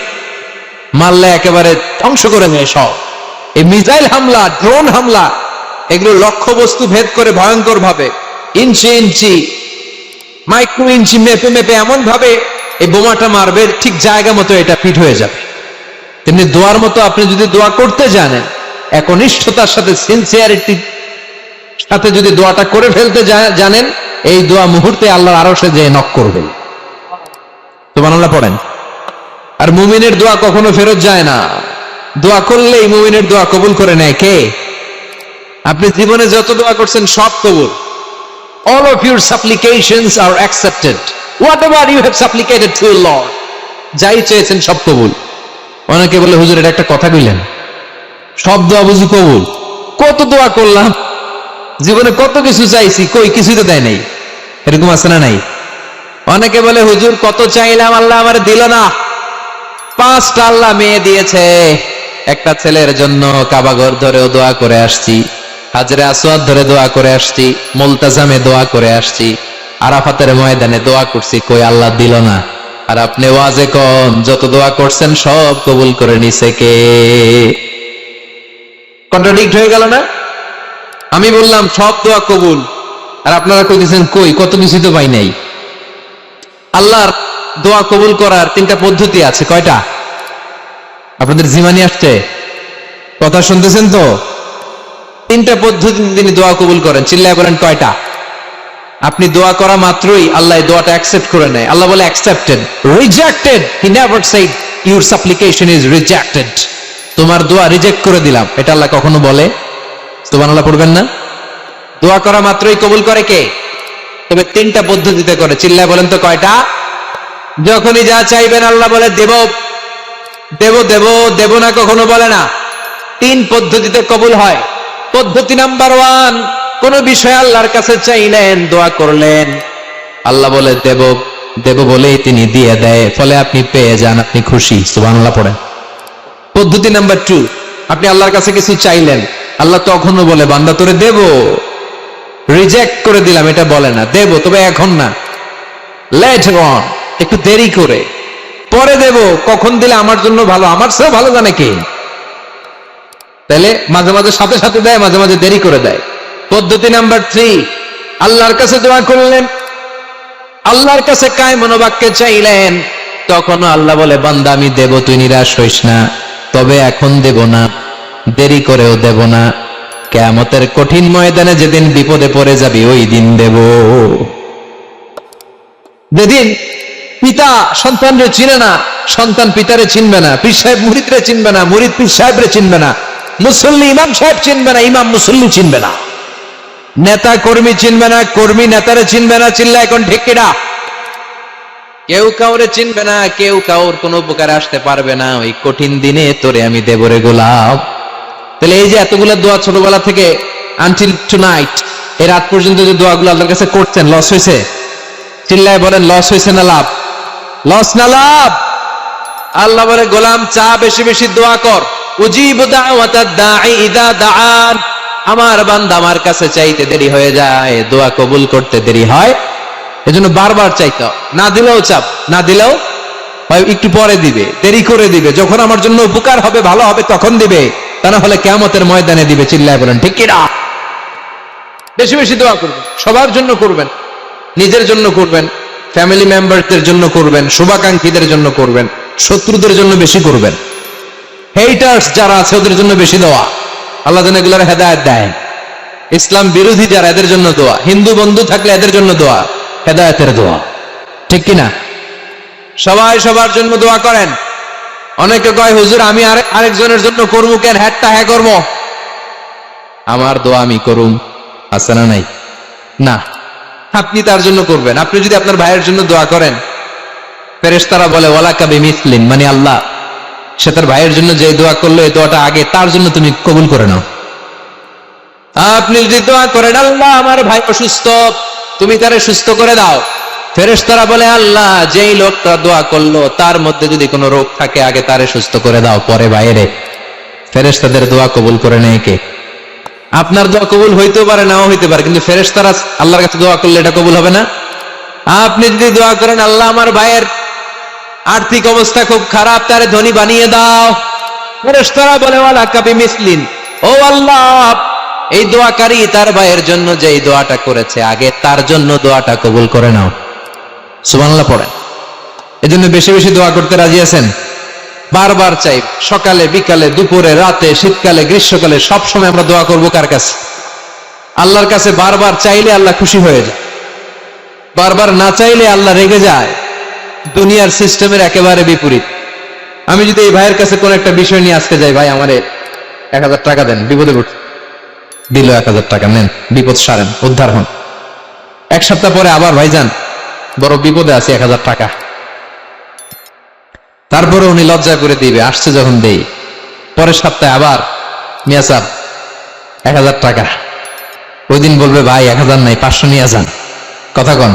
মারলে একেবারে ধ্বংস করে নেয় সব। এই মিসাইল হামলা, ড্রোন হামলা, এগুলো লক্ষ্য বস্তু ভেদ করে ভয়ঙ্কর ভাবে ইঞ্চি ইঞ্চি, মাইক্রো ইঞ্চি মেপে মেপে এমন ভাবে এই বোমাটা মারবে ঠিক জায়গা মতো এটা ফিট হয়ে যাবে। তেমনি দোয়ার মতো আপনি যদি দোয়া করতে জানেন, একনিষ্ঠতার সাথে সিনসিয়ারিটির সাথে যদি দোয়াটা করে ফেলতে জানেন, এই দোয়া মুহূর্তে আল্লাহর আরশে যেয়ে নক করবে। সুবহানাল্লাহ পড়েন। আর মুমিনের দোয়া কখনো ফেরত যায় না। দোয়া করলেই মুমিনের দোয়া কবুল করে নেয় কে? আপনি জীবনে যত দোয়া করছেন সব কবুল। All of your supplications are accepted. Whatever you have supplicated to your Lord, যাই চেয়েছেন সব কবুল। অনেকে বলে হুজুর এটা একটা কথা কইলেন, সব দোয়া বুঝি কবুল? কত দোয়া করলাম, জীবনে কত কিছু চাইছি, কই কিছুই তো দেয় নাই। এরকম আছে না নাই? অনেকে বলে হুজুর কত চাইলাম আল্লাহ আমার দিল না। 5টা আল্লাহ মেয়ে দিয়েছে, একটা ছেলের জন্য কাবাঘর ধরেও দোয়া করে আসছি, হাজরে আসওয়াদ ধরে দোয়া করে আসছি, মুলতাজামে দোয়া করে আসছি, আরাফাতের ময়দানে দোয়া করছি, কই আল্লাহ দিল না। আর আপনি ওয়াজে কোন যত দোয়া করছেন সব কবুল করে নিছে কে? কন্ট্রাডিক্ট হয়ে গেল না? আমি বললাম সব দোয়া কবুল, আর আপনারা কইতেছেন কই কত কিছু তো পাই নাই। আল্লাহর দোয়া কবুল করার 3টা পদ্ধতি আছে। কয়টা? আপনাদের জিমানি আসছে? কথা শুনতেছেন তো? 3টা পদ্ধতি তিনি দোয়া কবুল করেন। চিল্লায় বলেন কয়টা? আপনি দোয়া করা মাত্রই আল্লাহ দোয়াটা অ্যাকসেপ্ট করে নেয়। আল্লাহ বলে accepted, rejected he never shed your সাপ্লিকেশন is rejected. তোমার দোয়া রিজেক্ট করে দিলাম, এটা আল্লাহ কখনো বলে? সুবহানাল্লাহ পড়বেন না? দোয়া করা মাত্রই কবুল করে কে? তবে 3টা পদ্ধতিতে করে। চিল্লায় বলেন তো কয়টা? যখনই যা চাইবেন আল্লাহ বলে দেব দেব দেব, দেব না কখনো বলে না। 3 পদ্ধতিতে কবুল হয়। পদ্ধতি নাম্বার 1, কোন বিষয় আল্লাহর কাছে চাইলেন, দোয়া করলেন, আল্লাহ বলে দেব দেব বলেই তিনি দিয়ে দেয়, ফলে আপনি পেয়ে যান, আপনি খুশি। সুবহানাল্লাহ পড়েন। পদ্ধতি নাম্বার 2, আপনি আল্লাহর কাছে কিছু চাইলেন, আল্লাহ তখনও বলে বান্দা তোরে দেব, রিজেক্ট করে দিলাম এটা বলে না, দেব তবে এখন না, লেটার অন, একটু দেরি করে, পরে দেব, কখন দিলে আমার জন্য ভালো, আমার চেয়েও ভালো জানে কে। তাহলে মাঝে মাঝে সাথে সাথে দেয়, মাঝে মাঝে দেরি করে দেয়। পদ্ধতি নাম্বার 3, আল্লাহর কাছে দোয়া করলেন, আল্লাহর কাছে কায় মনোবাক্যে চাইলেন, তখনও আল্লাহ বলে বান্দা আমি দেব, তুই নিরাশ হইস না, তবে এখন দেব না, দেরি করেও দেব না, কিয়ামতের কঠিন ময়দানে যেদিন বিপদে পড়ে যাবি ওই দিন দেব। যেদিন পিতা সন্তানরে চিনে না, সন্তান পিতারে চিনবে না, পীর সাহেব মুরিদরে চিনবে না, মুরিদ পীর সাহেবরে চিনবে না, মুসল্লি ইমাম সাহেব চিনবে না, ইমাম মুসল্লি চিনবে না, নেতা কর্মী চিনবে না, কর্মী নেতারে চিনবে না। চিল্লা এখন ঠিক কিনা? কেউ কাউরে চিনবে না, কেউ কাউর কোনো উপকারে আসতে পারবে না। ওই কঠিন দিনে তোরে আমি দেবরে গোলাপ। তাহলে এই যে এতগুলো দোয়া ছোটবেলা থেকে আনটিল টুনাইট, এই রাত পর্যন্ত যে দোয়াগুলো আল্লাহর কাছে করতেন, লস হয়েছে? চিল্লায় বলেন লস হয়েছে না লাভ? লস না লাভ? আল্লাহ বলে গোলাম চা বেশি বেশি দোয়া কর, উজিবু দাওয়াতাদ দাঈ ইযা দাআন। আমার বান্দা আমার কাছে চাইতে দেরি হয়ে যায়, দোয়া কবুল করতে দেরি হয়, এজন্য বারবার চাইতে, না দিলেও চাপ, না দিলেও একটু পরে দিবে, দেরি করে দিবে, যখন আমার জন্য উপকার হবে ভালো হবে তখন দিবে, তা না হলে কিয়ামতের ময়দানে দিবে। চিল্লায় বলেন ঠিক কিনা? বেশি বেশি দোয়া করবেন, সবার জন্য করবেন, নিজের জন্য করবেন, ফ্যামিলি মেম্বারদের জন্য করবেন, শুভাকাঙ্ক্ষীদের জন্য করবেন, শত্রুদের জন্য বেশি করবেন, হেটার্স যারা আছে ওদের জন্য বেশি দোয়া। আল্লাহ যেন এগুলোর হেদায়েত দেয়। ইসলাম বিরোধী যারা এদের জন্য দোয়া, হিন্দু বন্ধু থাকলে এদের জন্য দোয়া, হেদায়েতের দোয়া। ঠিক কিনা? সবাই সবার জন্য দোয়া করেন। অনেকে কয় হুজুর আমি আরেকজনের জন্য করবো কেন, হ্যাটটা হ্যাঁ করবো, আমার দোয়া আমি করুম, আছে না নাই? না, আপনি তার জন্য করবেন। আপনি যদি আপনার ভাইয়ের জন্য দোয়া করেন, ফেরেশতারা বলে ওয়ালাকা বিমিসলিন, মানে আল্লাহ সে তার ভাইয়ের জন্য যে দোয়া করলো এই দোয়াটা আগে তার জন্য তুমি কবুল করে নাও। আপনি যদি দোয়া করেন আল্লাহ আমার ভাই অসুস্থ, তুমি তারে সুস্থ করে দাও, ফেরেশতারা বলে আল্লাহ যেই লোকটা দোয়া করলো তার মধ্যে যদি কোনো রোগ থাকে আগে তারে সুস্থ করে দাও, পরে বাইরে। ফেরেশতাদের দোয়া কবুল করে নেয় কে? আপনার দোয়া কবুল হইতেও পারে, নাও হইতে পারে, কিন্তু ফেরেশতারা আল্লাহর কাছে দোয়া করলে এটা কবুল হবে না। আপনি যদি দোয়া করেন আল্লাহ আমার ভাইয়ের আর্থিক অবস্থা খুব খারাপ, তারে ধনী বানিয়ে দাও, ফেরেশতারা বলে ওয়ালাকা বিমিসলিন, ও আল্লাহ এই দোয়াকারী তার ভাইয়ের জন্য যে এই দোয়াটা করেছে আগে তার জন্য দোয়াটা কবুল করে নাও। সুবহানাল্লাহ পড়েন। এজন্য বেশি বেশি দোয়া করতে রাজি আছেন? বারবার চাই, সকালে বিকালে দুপুরে রাতে শীতকালে গ্রীষ্মকালে সব সময় আমরা দোয়া করবো কার কাছে? আল্লাহর কাছে। বারবার চাইলে আল্লাহ খুশি হয়ে যায়, বারবার না চাইলে আল্লাহ রেগে যায়। দুনিয়ার সিস্টেমের একেবারে বিপরীত। আমি যদি এই ভাইয়ের কাছে কোন একটা বিষয় নিয়ে আজকে যাই, ভাই আমারে 1000 টাকা দেন, বিপদে পড়ছি, দিল 1000 টাকা, নেন, বিপদ সারেন, উদ্ধার হন। এক সপ্তাহ পরে আবার ভাইজান বড় বিপদে আছে, 1000 টাকা। তারপরে উনি লজ্জা করে দিবে, আসছে যখন দেই। পরের সপ্তাহে আবার মিয়া সাহেব 1000 টাকা। ওই দিন বলবে ভাই 1000 নাই, 500 নিয়ে যান, কথা কন।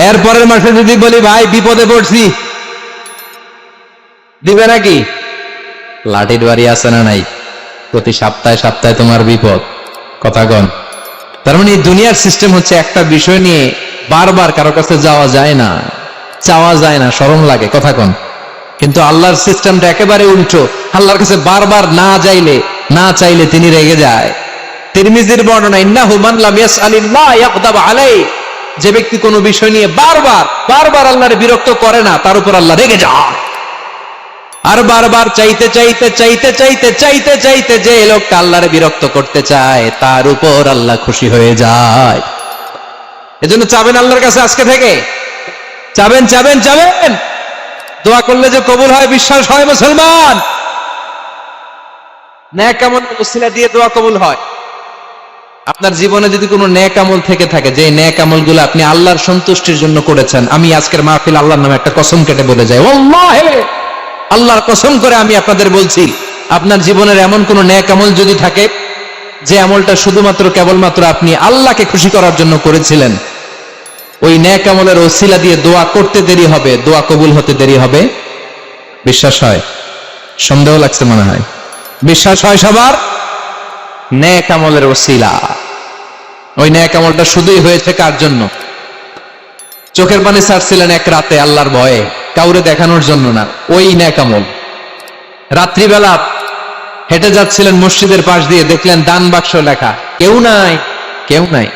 এরপরের মাসে যদি বলি ভাই বিপদে পড়ছি, দিবে নাকি? লাঠির বাড়ি আছে না নাই? প্রতি সপ্তাহে সপ্তাহে তোমার বিপদ, কথা কন। তার মানে এই দুনিয়ার সিস্টেম হচ্ছে একটা বিষয় নিয়ে বারবার কারো কাছে যাওয়া যায় না, চাওয়া যায় না, শরম লাগে, কথা কন। কিন্তু আল্লাহর সিস্টেমটা একেবারে উল্টো। আল্লাহর কাছে বারবার না চাইলে তিনি রেগে যায়। তিরমিজির বর্ণনা, ইন্নাহু মান লাম ইয়াসআলিল্লাহ ইয়াগদাব আলাইহি, যে ব্যক্তি কোনো বিষয় নিয়ে বারবার আল্লাহর বিরক্ত করে না, তার উপর আল্লাহ রেগে যায়। আর বারবার চাইতে যে লোকটা আল্লাহর বিরক্ত করতে চায়, তার উপর আল্লাহ খুশি হয়ে যায়। এজন্য চাবেন আল্লাহর কাছে, আজকে থেকে চাবেন। দোয়া করলে যে কবুল হয় বিশ্বাস হয় মুসলমান। নেক আমলের ওসিলা দিয়ে দোয়া কবুল হয়। আপনার জীবনে যদি কোনো নেক আমল থেকে থাকে, যে নেক আমলগুলো আপনি আল্লাহর সন্তুষ্টির জন্য করেছেন, আমি আজকের মাহফিল আল্লাহর নামে একটা কসম কেটে বলে যাই, ওয়াল্লাহি, আল্লাহর কসম করে আমি আপনাদের বলছি, আপনার জীবনের এমন কোন নেক আমল যদি থাকে, যে আমলটা শুধুমাত্র কেবলমাত্র আপনি আল্লাহকে খুশি করার জন্য করেছিলেন, ওই নেক আমলের ওসিলা দিয়ে দোয়া করতে দেরি হবে, দোয়া কবুল হতে দেরি হবে। বিশ্বাস হয়? সন্দেহ লাগছে মনে হয়। বিশ্বাস হয় সবার? নেক আমলের ওসিলা, ওই নেক আমলটা শুধুই হয়েছে কার জন্য? চোখের পানি ছাড়ছিলেন এক রাতে আল্লাহর ভয়ে, কাউরে দেখানোর জন্য না। ওই নেক আমল। রাত্রিবেলা হেঁটে যাচ্ছিলেন মসজিদের পাশ দিয়ে, দেখলেন দান বাক্স লেখা, কেউ নাই।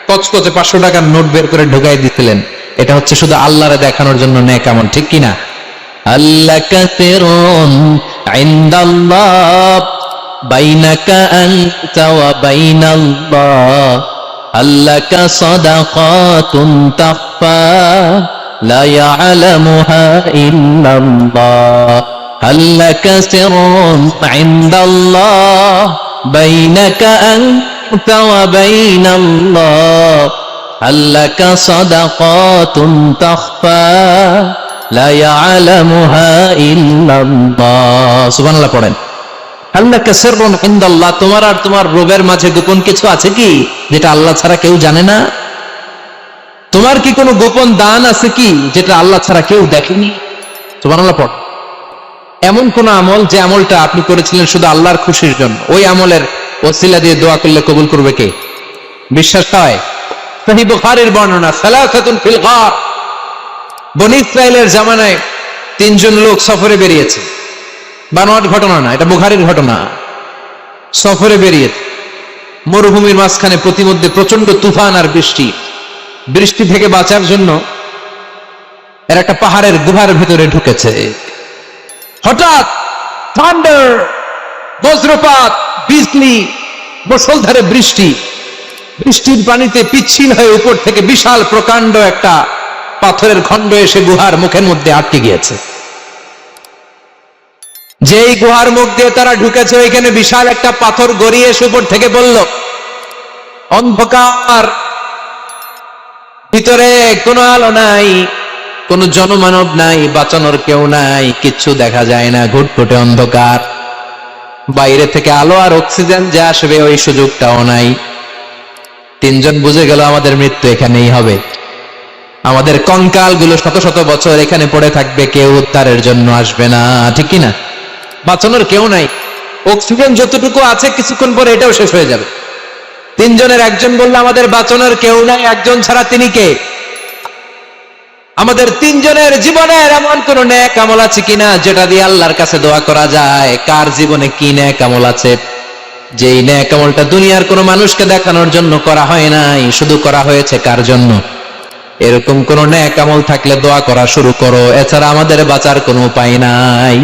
কচকচে 500 টাকার নোট বের করে ঢুকাই দিছিলেন। এটা হচ্ছে শুধু আল্লাহরে দেখানোর জন্য নেক আমল, ঠিক কিনা? আল্লাহ কাসিরুন ইনদাল্লাহ বাইনাকা আনতা ওয়া বাইনাল্লাহ, আল্লাকা সাদাকাতুন তাখফা লা ইয়ালামুহা ইল্লাল্লাহ, আল্লাকা সিররুন ইনদাল্লাহ বাইনাকা আনতা ওয়া বাইনাল্লাহ, আল্লাকা সাদাকাতুন তাখফা লা ইয়ালামুহা ইল্লাল্লাহ। সুবহানাল্লাহ পড়েন। আল্লাকা সিররুন ইনদাল্লাহ, তোমার আর তোমার রবের মাঝে গোপন কিছু আছে কি, যেটা আল্লাহ ছাড়া কেউ জানে না? তোমার কি কোনো গোপন দান আছে কি, যেটা আল্লাহ ছাড়া কেউ দেখেনি? সুবহানাল্লাহ পড়। এমন কোন আমল, যে আমলটা আপনি করেছিলেন শুধু আল্লাহর খুশির জন্য, ওই আমলের ওসিলা দিয়ে দোয়া করলে কবুল করবে কে? বিশ্বাস হয়? সহিহ বুখারীর বর্ণনা, সালাসাতুন ফিল গার, বনী ইসরাইলের জামানায় 3 জন লোক সফরে বেরিয়েছে। বানোয়াট ঘটনা না, এটা বুখারীর ঘটনা। সফরে বেরিয়েছে, মরুভূমির মাঝখানে প্রতিমধ্যে প্রচন্ড তুফান আর বৃষ্টি থেকে বাঁচার জন্য এর একটা পাহাড়ের গুহার ভেতরে ঢুকেছে। হঠাৎ থান্ডার, বজ্রপাত, বিজলি, মুষলধারে বৃষ্টির পানিতে পিচ্ছিল হয়ে উপর থেকে বিশাল প্রকাণ্ড একটা পাথরের খণ্ড এসে গুহার মুখের মধ্যে আটকে গিয়েছে। যেই গুহার মুখ দিয়ে তারা ঢুকেছে, ওইখানে বিশাল একটা পাথর গড়িয়ে এসে উপর থেকে বলল, অন্ধকার, ভিতরে কোনো আলো নাই, কোনো জনমানব নাই, বাঁচানোর কেউ নাই, কিচ্ছু দেখা যায় না, ঘুটঘুটে অন্ধকার, বাইরে থেকে আলো আর অক্সিজেন যে আসবে ওই সুযোগটাও নাই। 3 জন বুঝে গেল আমাদের মৃত্যু এখানেই হবে, আমাদের কঙ্কাল গুলো শত শত বছর এখানে পড়ে থাকবে, কেউ উদ্ধারের জন্য আসবে না, ঠিক কিনা? বাঁচানোর কেউ নাই, অক্সিজেন যতটুকু আছে কিছুক্ষণ পরে এটাও শেষ হয়ে যাবে। 3 জনের একজন বলল, আমাদের বাঁচানোর কেউ নাই, একজন ছাড়া তিনি কে? আমাদের 3 জনের জীবনের এমন কোন নেক আমল আছে কিনা, যেটা দিয়ে আল্লাহর কাছে দোয়া করা যায়? কার জীবনে কি নেক আমল আছে, যেই নেক আমলটা দুনিয়ার কোন মানুষকে দেখানোর জন্য করা হয় নাই, শুধু করা হয়েছে কার জন্য? এরকম কোন নেক আমল থাকলে দোয়া করা শুরু করো, এছাড়া আমাদের বাঁচার কোনো উপায় নাই।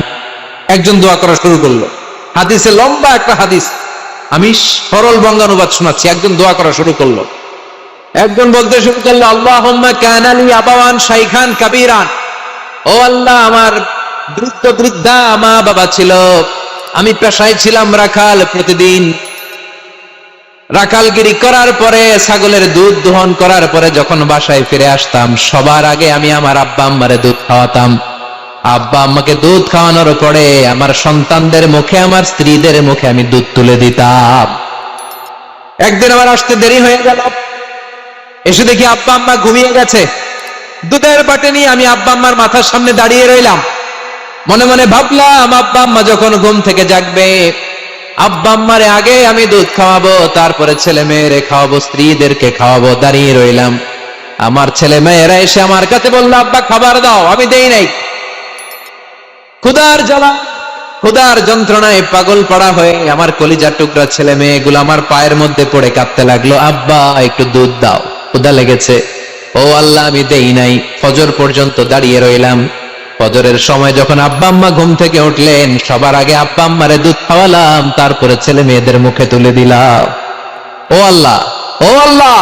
একজন দোয়া করা শুরু করলো। হাদিসে লম্বা একটা হাদিস, আমি সরল বঙ্গানুবাদ শোনাচ্ছি। একজন দোয়া করা শুরু করলো। একজন বলতে শুরু করলো, আল্লাহুম্মা কানা লি আবাওয়ান শাইখান কাবীরান। ও আল্লাহ, আমার বৃদ্ধ বৃদ্ধা মা বাবা ছিল, আমি পেশায় ছিলাম রাখাল। প্রতিদিন রাখালগিরি করার পরে, ছাগলের দুধ দোহন করার পরে যখন বাসায় ফিরে আসতাম, সবার আগে আমি আমার আব্বা আম্মারে দুধ খাওয়াতাম। আব্বা আম্মাকে দুধ খাওয়ানোর পরে আমার সন্তানদের মুখে, আমার স্ত্রীদের মুখে আমি দুধ তুলে দিতাম। একদিন আমার আসতে দেরি হয়ে গেল, এসে দেখি আব্বা আম্মা ঘুমিয়ে গেছে। দুধের বাটি নিয়ে আমি আব্বা আম্মার মাথার সামনে দাঁড়িয়ে রইলাম। মনে মনে ভাবলাম, আব্বা আম্মা যখন ঘুম থেকে জাগবে, আব্বা আম্মারে আগে আমি দুধ খাওয়াবো, তারপরে ছেলে মেয়েরে খাওয়াবো, স্ত্রীদেরকে খাওয়াবো। দাঁড়িয়ে রইলাম। আমার ছেলে মেয়েরা এসে আমার কাছে বললো, আব্বা খাবার দাও। আমি দেই নাই। ক্ষুধার জ্বালা, ক্ষুধার যন্ত্রণায় পাগল পড়া হয়ে আমার কলিজার টুকরা ছেলে মেয়েগুলো আমার পায়ের মধ্যে পড়ে কাঁদতে লাগলো, আব্বা একটু দুধ দাও, ক্ষুধা লেগেছে। ও আল্লাহ, আমি দেই নাই। ফজর পর্যন্ত দাঁড়িয়ে রইলাম। ফজরের সময় যখন আব্বা আম্মা ঘুম থেকে উঠলেন, সবার আগে আব্বা আম্মারে দুধ খাওয়ালাম, তারপরে ছেলে মেয়েদের মুখে তুলে দিলাম। ও আল্লাহ, ও আল্লাহ,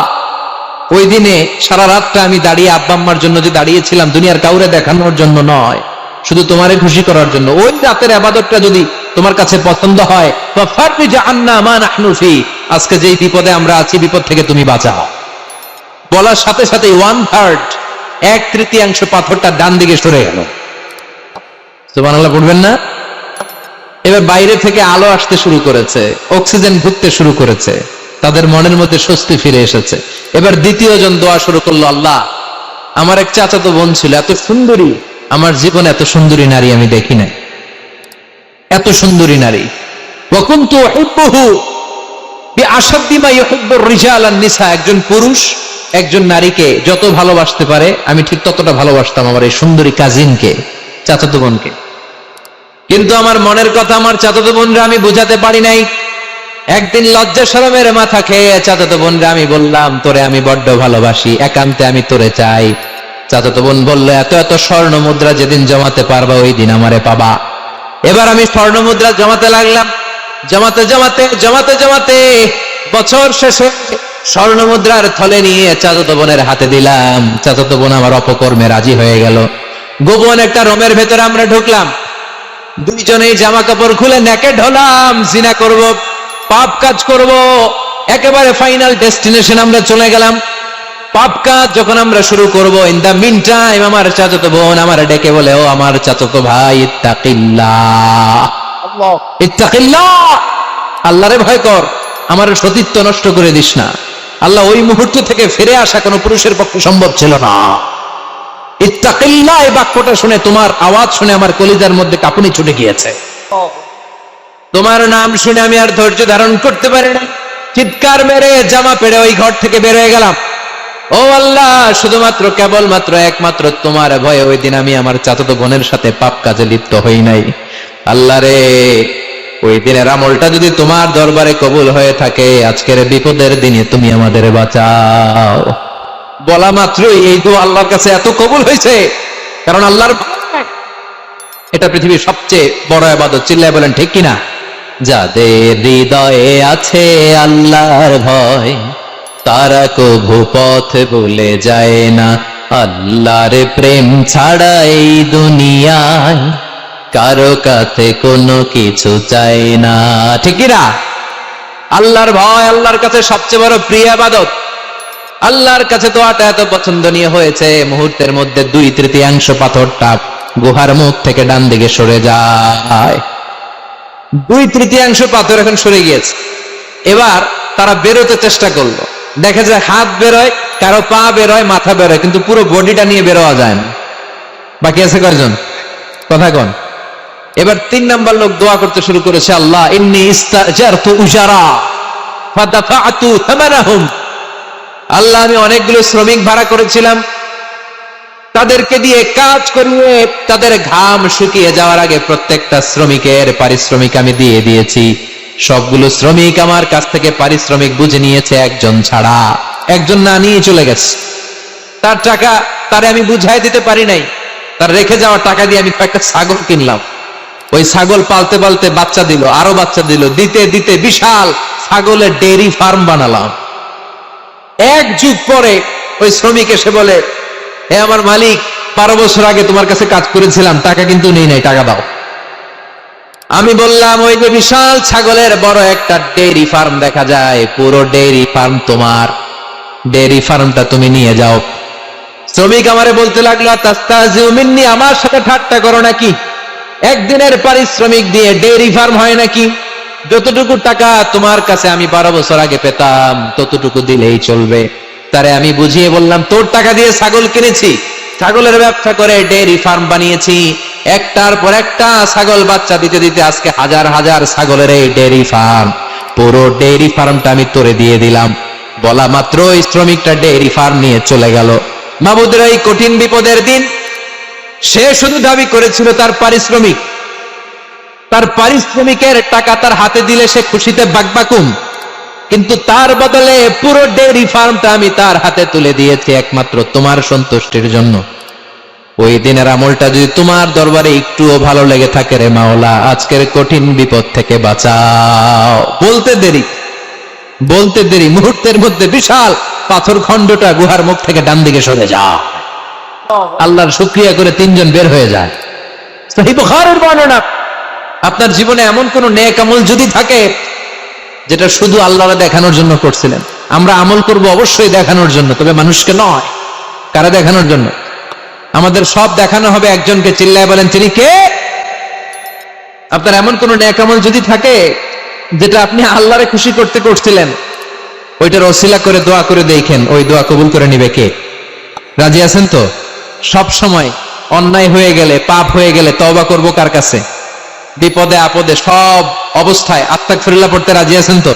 ওই দিনে সারা রাতটা আমি দাঁড়িয়ে আব্বা আম্মার জন্য যে দাঁড়িয়েছিলাম, দুনিয়ার কাউরে দেখানোর জন্য নয়, শুধু তোমারে খুশি করার জন্য। ওই রাতের ইবাদতটা যদি তোমার কাছে পছন্দ হয়, ফাফাররিজ আন্না মা নাহনু ফি, আজকে যেই বিপদে আমরা আছি, বিপদ থেকে তুমি বাঁচাও। বলার সাথে সাথে 1/3, 1/3 পাথরটা ডান দিকে সরে গেল। সুবহানাল্লাহ পড়বেন না? এবার বাইরে থেকে আলো আসতে শুরু করেছে, অক্সিজেন ঢুকতে শুরু করেছে, তাদের মনের মধ্যে স্বস্তি ফিরে এসেছে। এবার দ্বিতীয় জন দোয়া শুরু করলো, আল্লাহ, আমার এক চাচাতো বোন ছিল, এত সুন্দরী, আমার জীবনে এত সুন্দরী নারী আমি দেখি নাই, এত সুন্দরী নারী। ওয়া কুনতু উহিব্বুহু বিআশাদ্দি মা ইউহিব্বুর রিজাল আন নিসা, একজন পুরুষ একজন নারীকে যত ভালোবাসতে পারে, আমি ঠিক ততটা ভালোবাসতাম আমার এই সুন্দরী কাজিনকে, চাচাতো বোনকে। কিন্তু আমার মনের কথা আমার চাচাতো বোনরা আমি বুঝাতে পারি নাই। একদিন লজ্জা শরমের মাথা খেয়ে চাচাতো বোনরা আমি বললাম, তোরে আমি বড্ড ভালোবাসি, একান্তে আমি তোরে চাই। চাচাতো বোন বলল, এত এত স্বর্ণ মুদ্রা যেদিন জমাতে পারবা, ওই দিন আমারে পাবা। এবার আমি স্বর্ণ মুদ্রা জমাতে লাগলাম। জমাতে জমাতে জমাতে জমাতে বছর শেষে স্বর্ণ মুদ্রার থলে নিয়ে চাচাতো বোনের হাতে দিলাম। চাচাতো বোন আমার অপকর্মে রাজি হয়ে গেল। গোপন একটা রুমের ভেতরে আমরা ঢুকলাম, দুইজনেই জামা কাপড় খুলে নেকেড হলাম। জিনা করব, পাপ কাজ করব, একেবারে ফাইনাল ডেস্টিনেশন আমরা চলে গেলাম। পাপ কাজ যখন আমরা শুরু করব, ইন দা মিন টাইম আমার চাচাতো বোন আমার ডেকে বলে, ও আমার চাচাতো ভাই, ইত্তাকিল্লাহ, ইত্তাকিল্লাহ, আল্লাহরে ভয় কর, আমার সতীত্ব নষ্ট করে দিস না। আল্লাহ ওই মুহূর্ত থেকে ফিরে আসা কোনো পুরুষের পক্ষে সম্ভব ছিল না। ইত্তাকিল্লাহ, এই বাক্যটা শুনে, তোমার আওয়াজ শুনে আমার কলিজার মধ্যে কাঁপুনি ছুটে গিয়েছে। তোমার নাম শুনে আমি আর ধৈর্য ধারণ করতে পারি না, চিৎকার মেরে জামা পেড়ে ওই ঘর থেকে বের হয়ে গেলাম। ও আল্লাহ, শুধুমাত্র কেবলমাত্র একমাত্র তোমার ভয়ে ওই দিন আমি আমার চাচাতো বোনের সাথে পাপ কাজে লিপ্ত হই নাই। আল্লাহ রে, ওই দিনের আমলটা যদি তোমার দরবারে কবুল হয়ে থাকে, আজকের বিপদের দিনে তুমি আমাদের বাঁচাও। বলা মাত্রই এই দোয়া আল্লাহর কাছে এত কবুল হয়েছে, কারণ আল্লাহর এটা পৃথিবীর সবচেয়ে বড় ইবাদত। চিল্লায় বলেন ঠিক কিনা? যাদের হৃদয়ে আছে আল্লাহর ভয়, তারা কভু পথ ভুলে যায় না। আল্লাহর প্রেম ছাড়া এই দুনিয়ায় কারো কাছে কোনো কিছু চায় না। ঠিক কিনা? আল্লাহর ভয় আল্লাহর কাছে সবচেয়ে বড় প্রিয় ইবাদত। আল্লাহর কাছে দোয়াটা এত পছন্দনীয় হয়েছে, মুহূর্তের মধ্যে 2/3 পাথরটা গুহার মুখ থেকে ডান দিকে সরে যায়। 2/3 পাথর এখন সরে গিয়েছে। এবার তারা বেরোতে চেষ্টা করলো, দেখে যায় হাত বেরোয়, কারো পা বেরোয়, মাথা বেরোয়, কিন্তু পুরো বডিটা নিয়ে বেরোয়া যায় না। বাকি আছে কয়জন? কথা কন। এবার 3 নাম্বার লোক দোয়া করতে শুরু করেছে, আল্লাহ ইন্নী ইস্তাজারতু উজারা ফাদাফাতু থামানাহুম, আল্লাহ আমি অনেকগুলো শ্রমিক ভাড়া করেছিলাম, তাদেরকে দিয়ে কাজ করিয়ে তাদের ঘাম শুকিয়ে যাওয়ার আগে প্রত্যেকটা শ্রমিকের পারিশ্রমিক আমি দিয়ে দিয়েছি। সবগুলো শ্রমিক আমার কাছ থেকে পারিশ্রমিক বুঝে নিয়েছে, একজন ছাড়া। একজন না নিয়ে চলে গেছে। তার টাকা তারে আমি বুঝাই দিতে পারি নাই, তার রেখে যাওয়া টাকা দিয়ে আমি কয়েকটা ছাগল কিনলাম। ওই ছাগল পালতে পালতে বাচ্চা দিল, আরো বাচ্চা দিল, দিতে দিতে বিশাল ছাগলের ডেইরি ফার্ম বানালাম। এক যুগ পরে ওই শ্রমিক এসে বলে, হে আমার মালিক, 12 বছর আগে তোমার কাছে কাজ করেছিলাম, টাকা কিন্তু নেই নাই, টাকা দাও। আমি বললাম, ওই যে বিশাল ছাগলের বড় একটা ডেইরি ফার্ম দেখা যায়, পুরো ডেইরি ফার্ম তোমার, ডেইরি ফার্মটা তুমি নিয়ে যাও। শ্রমিক আমারে বলতে লাগলো, তাস্তাজিউ মিন্নি, আমার সাথে ঠাট্টা করো নাকি? একদিনের পারিশ্রমিক দিয়ে ডেইরি ফার্ম হয় নাকি? যতটুকু টাকা তোমার কাছে আমি 12 বছর আগে পেতাম ততটুকু দিলেই চলবে। তারে আমি বুঝিয়ে বললাম, তোর টাকা দিয়ে ছাগল কিনেছি, ছাগলের ব্যবসা করে ডেইরি ফার্ম বানিয়েছি, একটার পর একটা ছাগল বাচ্চা দিতে দিতে আজকে হাজার হাজার ছাগলের এই ডেইরি ফার্ম, পুরো ডেইরি ফার্মটা আমি তোরে দিয়ে দিলাম। বলা মাত্র ওই শ্রমিকটা ডেইরি ফার্ম নিয়ে চলে গেল। মাবুদের এই কঠিন বিপদের দিন সে শুধু দাবি করেছিল তার পারিশ্রমিক, তার পারিশ্রমিকের টাকা তার হাতে দিলে সে খুশিতে বাকবাকুম, কিন্তু তার বদলে পুরো ডেইরি ফার্মটা আমি তার হাতে তুলে দিয়েছি একমাত্র তোমার সন্তুষ্টির জন্য। ওই দিনের আমলটা যদি তোমার দরবারে একটুও ভালো লেগে থাকে রে মাওলা, আজকের কঠিন বিপদ থেকে বাঁচাও। বলতে দেরি মুহূর্তের মধ্যে বিশাল পাথর খণ্ডটা গুহার মুখ থেকে ডান দিকে সরে যায়। আল্লাহর শুকরিয়া করে 3 জন বের হয়ে যায়। সহিহ বুখারীর বর্ণনা। আপনার জীবনে এমন কোন নেক আমল যদি থাকে যেটা শুধু আল্লাহকে দেখানোর জন্য করছিলেন, আমরা আমল করব অবশ্যই দেখানোর জন্য, তবে মানুষকে নয়। কারা দেখানোর জন্য? আমাদের সব দেখানো হবে একজনকে। চিল্লায় বলেন, তিনি কে? আপনার এমন কোন নেক আমল যদি থাকে যেটা আপনি আল্লাহরে খুশি করতে করছিলেন, ওইটার ওসিলা করে দোয়া করে দেখেন, ওই দোয়া কবুল করে নিবে কে? রাজি আছেন তো? সব সময় অন্যায় হয়ে গেলে, পাপ হয়ে গেলে তওবা করব কার কাছে? বিপদে আপদে সব অবস্থায় আস্তাগফিরুল্লাহ পড়তে রাজি আছেন তো?